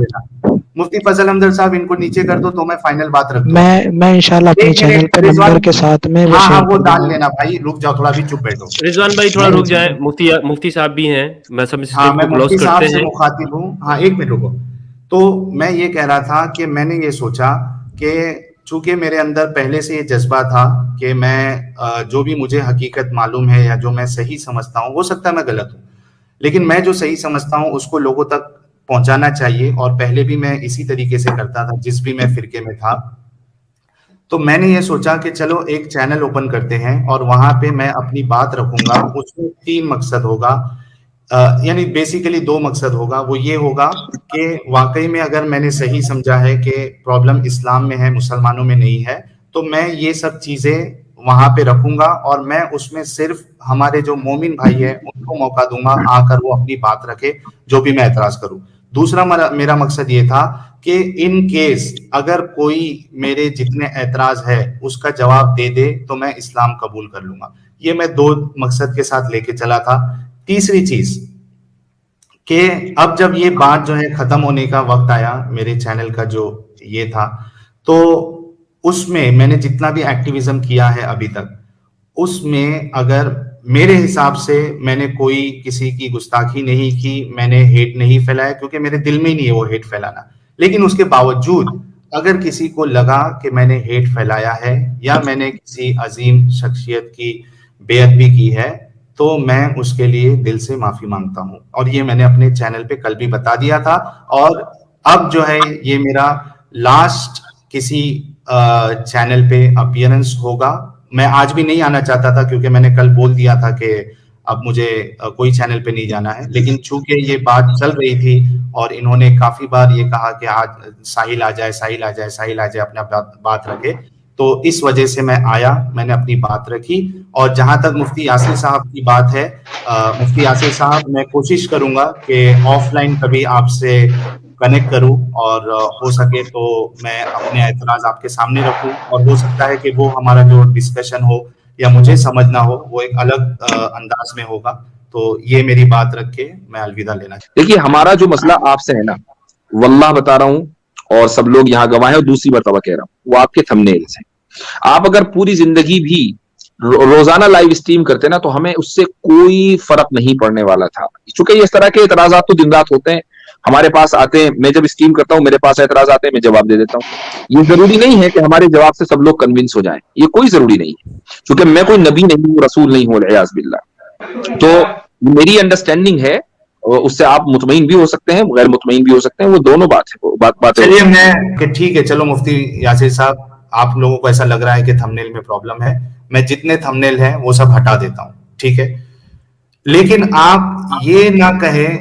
مفتی فضل احمد صاحب ان کو نیچے کر دو, تو میں فائنل بات رکھ دوں. میں انشاءاللہ اپنے چینل پہ نمبر کے ساتھ میں وہ ڈال لینا بھائی. رک جاؤ تھوڑا, بھی چپ بیٹھو رضوان بھائی, تھوڑا رک جائیں, مفتی صاحب بھی ہیں, میں سب میں مفتی صاحب سے مخاطب ہوں. ہاں ایک منٹ رکو. تو میں یہ کہہ رہا تھا کہ میں نے یہ سوچا کہ چونکہ میرے اندر پہلے سے یہ جذبہ تھا کہ میں جو بھی مجھے حقیقت معلوم ہے یا جو میں صحیح سمجھتا ہوں, ہو سکتا ہے میں غلط ہوں, لیکن میں جو صحیح سمجھتا ہوں اس کو لوگوں تک پہنچانا چاہیے. اور پہلے بھی میں اسی طریقے سے کرتا تھا جس بھی میں فرقے میں تھا. تو میں نے یہ سوچا کہ چلو ایک چینل اوپن کرتے ہیں اور وہاں پہ میں اپنی بات رکھوں گا. اس میں 3 مقصد ہوگا, یعنی بیسیکلی 2 مقصد ہوگا. وہ یہ ہوگا کہ واقعی میں اگر میں نے صحیح سمجھا ہے کہ پرابلم اسلام میں ہے, مسلمانوں میں نہیں ہے, تو میں یہ سب چیزیں وہاں پہ رکھوں گا, اور میں اس میں صرف ہمارے جو مومن بھائی ہیں ان کو موقع دوں گا آ کر وہ اپنی بات رکھے جو بھی میں اعتراض کروں. دوسرا میرا مقصد یہ تھا کہ ان کیس اگر کوئی میرے جتنے اعتراض ہے اس کا جواب دے دے تو میں اسلام قبول کر لوں گا. یہ میں 2 مقصد کے ساتھ لے کے چلا تھا. تیسری چیز کہ اب جب یہ بات جو ہے ختم ہونے کا وقت آیا, میرے چینل کا جو یہ تھا, تو اس میں نے جتنا بھی ایکٹیویزم کیا ہے ابھی تک, اس میں اگر میرے حساب سے میں نے کوئی کسی کی گستاخی نہیں کی, میں نے ہیٹ نہیں پھیلایا, کیونکہ میرے دل میں ہی نہیں ہے وہ ہیٹ پھیلانا. لیکن اس کے باوجود اگر کسی کو لگا کہ میں نے ہیٹ پھیلایا ہے یا میں نے کسی عظیم شخصیت کی بے ادبی کی ہے, تو میں اس کے لیے دل سے معافی مانگتا ہوں. اور یہ میں نے اپنے چینل پہ کل بھی بتا دیا تھا, اور اب جو ہے یہ میرا لاسٹ کسی چینل پہ اپیئرنس ہوگا. میں آج بھی نہیں آنا چاہتا تھا کیونکہ میں نے کل بول دیا تھا کہ اب مجھے کوئی چینل پہ نہیں جانا ہے, لیکن چونکہ یہ بات چل رہی تھی اور انہوں نے کافی بار یہ کہا کہ آج ساحل آ جائے, ساحل آ جائے, ساحل آ جائے, اپنا بات رکھے, تو اس وجہ سے میں آیا, میں نے اپنی بات رکھی. اور جہاں تک مفتی یاسر صاحب کی بات ہے, مفتی یاسر صاحب میں کوشش کروں گا کہ آف لائن کبھی آپ سے کنیکٹ کروں, اور ہو سکے تو میں اپنے اعتراض آپ کے سامنے رکھوں, اور ہو سکتا ہے کہ وہ ہمارا جو ڈسکشن ہو یا مجھے سمجھنا ہو وہ ایک الگ انداز میں ہوگا. تو یہ میری بات رکھ کے میں الوداع لینا چاہتا ہوں. دیکھیے ہمارا جو مسئلہ آپ سے ہے نا, واللہ بتا رہا ہوں اور سب لوگ یہاں گواہ ہیں, اور دوسری مرتبہ کہہ رہا ہوں, وہ آپ کے تھمبنیلز ہیں. آپ اگر پوری زندگی بھی روزانہ لائیو اسٹریم کرتے نا تو ہمیں اس سے کوئی فرق نہیں پڑنے والا تھا. چونکہ اس طرح کے اعتراضات تو دن رات ہوتے ہیں, ہمارے پاس آتے ہیں, میں جب اسٹریم کرتا ہوں میرے پاس اعتراض آتے ہیں, میں جواب دے دیتا ہوں. یہ ضروری نہیں ہے کہ ہمارے جواب سے سب لوگ کنونس ہو جائیں, یہ کوئی ضروری نہیں ہے, کیونکہ میں کوئی نبی نہیں ہوں, رسول نہیں ہوں, والعیاذ باللہ. تو میری انڈرسٹینڈنگ ہے اس سے آپ مطمئن بھی ہو سکتے ہیں، غیر مطمئن بھی ہو سکتے ہیں، وہ دونوں باتیں. چلیے میں ٹھیک ہے، چلو مفتی یاسر صاحب، آپ لوگوں کو ایسا لگ رہا ہے کہ تھمبنیل میں پرابلم ہے، میں جتنے تھمبنیل ہیں وہ سب ہٹا دیتا ہوں، ٹھیک ہے. لیکن آپ یہ نہ کہیں،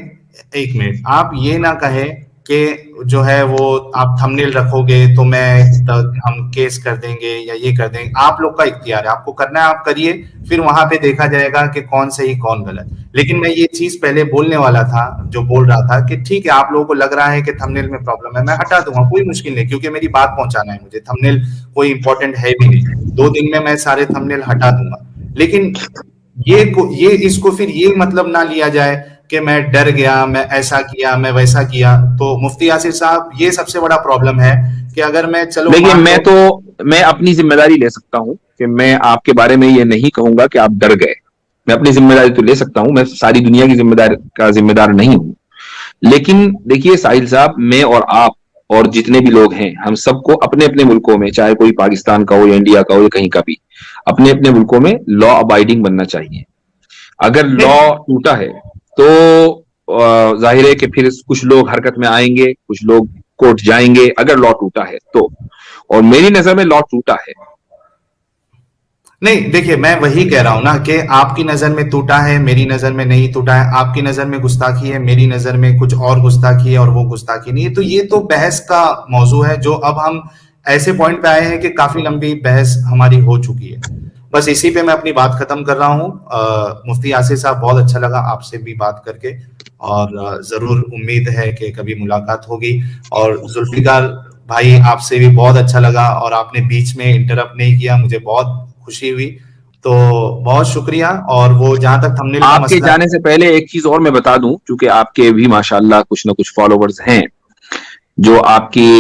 ایک منٹ، آپ یہ نہ کہیں کہ جو ہے وہ آپ تھمبنیل رکھو گے تو ہم کیس کر دیں گے یا یہ کر دیں گے. آپ لوگ کا اختیار ہے، آپ کو کرنا ہے آپ کریے، پھر وہاں پہ دیکھا جائے گا کہ کون صحیح کون غلط. لیکن میں یہ چیز پہلے بولنے والا تھا، جو بول رہا تھا کہ ٹھیک ہے آپ لوگوں کو لگ رہا ہے کہ تھمبنیل میں پرابلم ہے، میں ہٹا دوں گا، کوئی مشکل نہیں، کیونکہ میری بات پہنچانا ہے مجھے، تھمبنیل کوئی امپورٹنٹ ہے بھی نہیں، 2 دن میں سارے تھمبنیل ہٹا دوں گا. لیکن یہ اس کو پھر یہ مطلب نہ لیا جائے کہ میں ڈر گیا، میں ایسا کیا، میں ویسا کیا. تو مفتی یاسر صاحب یہ سب سے بڑا پرابلم ہے کہ اگر میں چلو لیکن میں اپنی ذمہ داری لے سکتا ہوں کہ میں آپ کے بارے میں یہ نہیں کہوں گا کہ آپ ڈر گئے. میں اپنی ذمہ داری تو لے سکتا ہوں، میں ساری دنیا کی ذمہ دار نہیں ہوں. لیکن دیکھیے ساحل صاحب، میں اور آپ اور جتنے بھی لوگ ہیں، ہم سب کو اپنے اپنے ملکوں میں، چاہے کوئی پاکستان کا ہو یا انڈیا کا ہو یا کہیں کا بھی، اپنے اپنے ملکوں میں لا ابائڈنگ بننا چاہیے. اگر لا ٹوٹا ہے تو ظاہر ہے کہ پھر کچھ لوگ حرکت میں آئیں گے، کچھ لوگ کورٹ جائیں گے اگر لا ٹوٹا ہے تو. اور میری نظر میں لا ٹوٹا ہے. نہیں دیکھیے، میں وہی کہہ رہا ہوں نا کہ آپ کی نظر میں ٹوٹا ہے، میری نظر میں نہیں ٹوٹا ہے. آپ کی نظر میں گستاخی ہے، میری نظر میں کچھ اور گستاخی ہے اور وہ گستاخی نہیں ہے. تو یہ تو بحث کا موضوع ہے، جو اب ہم ایسے پوائنٹ پہ آئے ہیں کہ کافی لمبی بحث ہماری ہو چکی ہے. بس اسی پہ میں اپنی بات ختم کر رہا ہوں. مفتی یاسر صاحب، بہت اچھا لگا آپ سے بھی بات کر کے، اور ضرور امید ہے کہ کبھی ملاقات ہوگی. اور ذوالفقار بھائی، آپ سے بھی بہت اچھا لگا، اور آپ نے بیچ میں انٹرپٹ نہیں کیا، مجھے بہت خوشی ہوئی. تو بہت شکریہ. اور وہ جہاں تک تھمبنیل کا آپ کے مسئلہ، جانے سے پہلے ایک چیز اور میں بتا دوں، چونکہ آپ کے بھی ماشاءاللہ کچھ نہ کچھ فالوورز ہیں جو آپ کی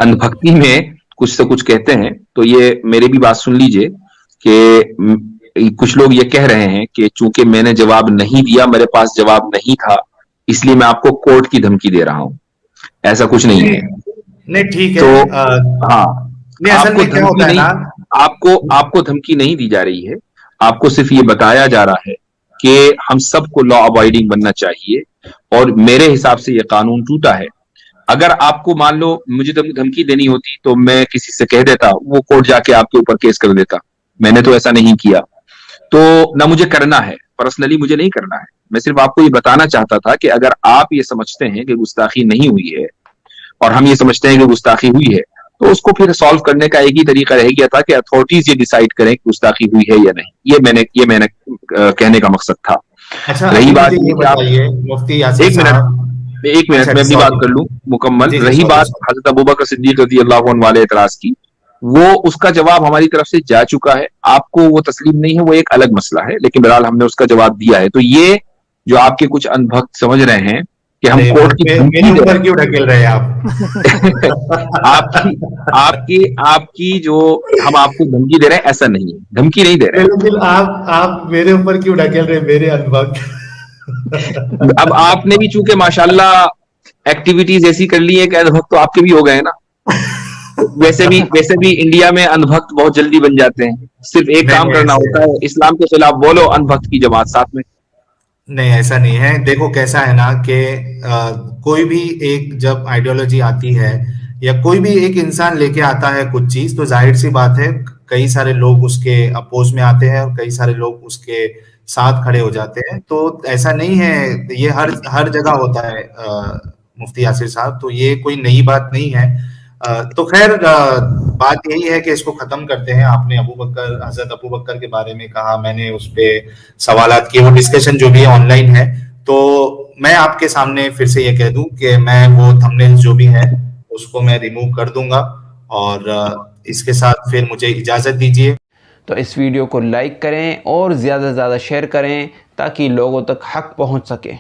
اندھ بھکتی میں کچھ سے کچھ کہتے ہیں. تو یہ میری بھی بات سن لیجئے کہ کچھ لوگ یہ کہہ رہے ہیں کہ چونکہ میں نے جواب نہیں دیا، میرے پاس جواب نہیں تھا، اس لیے میں آپ کو کورٹ کی دھمکی دے رہا ہوں. ایسا کچھ نہیں ہے. نہیں ٹھیک ہے. تو ہاں، آپ کو دھمکی نہیں دی جا رہی ہے. آپ کو صرف یہ بتایا جا رہا ہے کہ ہم سب کو لا اوائڈنگ بننا چاہیے، اور میرے حساب سے یہ قانون ٹوٹا ہے. اگر آپ کو مان لو مجھے دھمکی دینی ہوتی تو میں کسی سے کہہ دیتا، وہ کورٹ جا کے آپ کے اوپر کیس کر دیتا. میں نے تو ایسا نہیں کیا، تو نہ مجھے کرنا ہے، پرسنلی مجھے نہیں کرنا ہے. میں صرف آپ کو یہ بتانا چاہتا تھا کہ اگر آپ یہ سمجھتے ہیں کہ گستاخی نہیں ہوئی ہے اور ہم یہ سمجھتے ہیں کہ گستاخی ہوئی ہے، تو اس کو پھر سالو کرنے کا ایک ہی طریقہ رہ گیا تھا کہ اتھارٹیز یہ ڈیسائیڈ کریں کہ گستاخی ہوئی ہے یا نہیں. یہ میں نے کہنے کا مقصد تھا. رہی بات ایک منٹ میں اپنی بات کر لوں مکمل. رہی بات حضرت ابوبکر صدیق رضی اللہ عنہ والے اعتراض کی، وہ اس کا جواب ہماری طرف سے جا چکا ہے. آپ کو وہ تسلیم نہیں ہے، وہ ایک الگ مسئلہ ہے، لیکن بہرحال ہم نے اس کا جواب دیا ہے. تو یہ جو آپ کے کچھ اندھ بھکت سمجھ رہے ہیں کہ ہم کورٹ کی کیوں ڈھکیل رہے ہیں آپ کی جو ہم آپ کو دھمکی دے رہے ہیں، ایسا نہیں ہے، دھمکی نہیں دے رہے. آپ میرے اوپر کیوں ڈھکیل رہے ہیں میرے اندھ بھکت؟ اب آپ نے بھی چونکہ ماشاءاللہ ایکٹیویٹیز ایسی کر لی ہے کہ اندھ بھکت تو آپ کے بھی ہو گئے نا. ویسے بھی انڈیا میں اندھ بھکت بہت جلدی بن جاتے ہیں. صرف ایک کام کرنا ہوتا ہے، اسلام کے خلاف بولو، اندھ بھکت کی جماعت ساتھ میں. نہیں ایسا نہیں ہے. دیکھو کیسا ہے نا کہ کوئی بھی ایک جب آئیڈیالوجی آتی ہے یا کوئی بھی ایک انسان لے کے آتا ہے کچھ چیز، تو ظاہر سی بات ہے کئی سارے لوگ اس کے اپوز میں آتے ہیں اور کئی سارے لوگ اس کے ساتھ کھڑے ہو جاتے ہیں. تو ایسا نہیں ہے، یہ ہر جگہ ہوتا ہے مفتی یاسر صاحب. تو یہ کوئی نئی بات نہیں ہے. تو خیر بات یہی ہے کہ اس کو ختم کرتے ہیں. آپ نے حضرت ابو بکر کے بارے میں کہا، میں نے اس پہ سوالات کیے، وہ ڈسکشن جو بھی ہے آن لائن ہے. تو میں آپ کے سامنے پھر سے یہ کہہ دوں کہ میں وہ تھمبنیل جو بھی ہے اس کو میں ریموو کر دوں گا، اور اس کے ساتھ پھر مجھے اجازت دیجیے. تو اس ویڈیو کو لائک کریں اور زیادہ سے زیادہ شیئر کریں تاکہ لوگوں تک حق پہنچ سکے.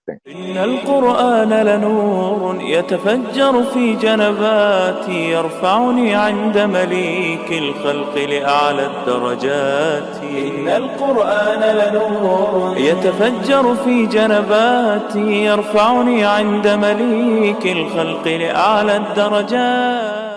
إن القرآن لنور يتفجر في جنباتي يرفعني عند مليك الخلق لأعلى الدرجات. إن القرآن لنور يتفجر في جنباتي يرفعني عند مليك الخلق لأعلى الدرجات.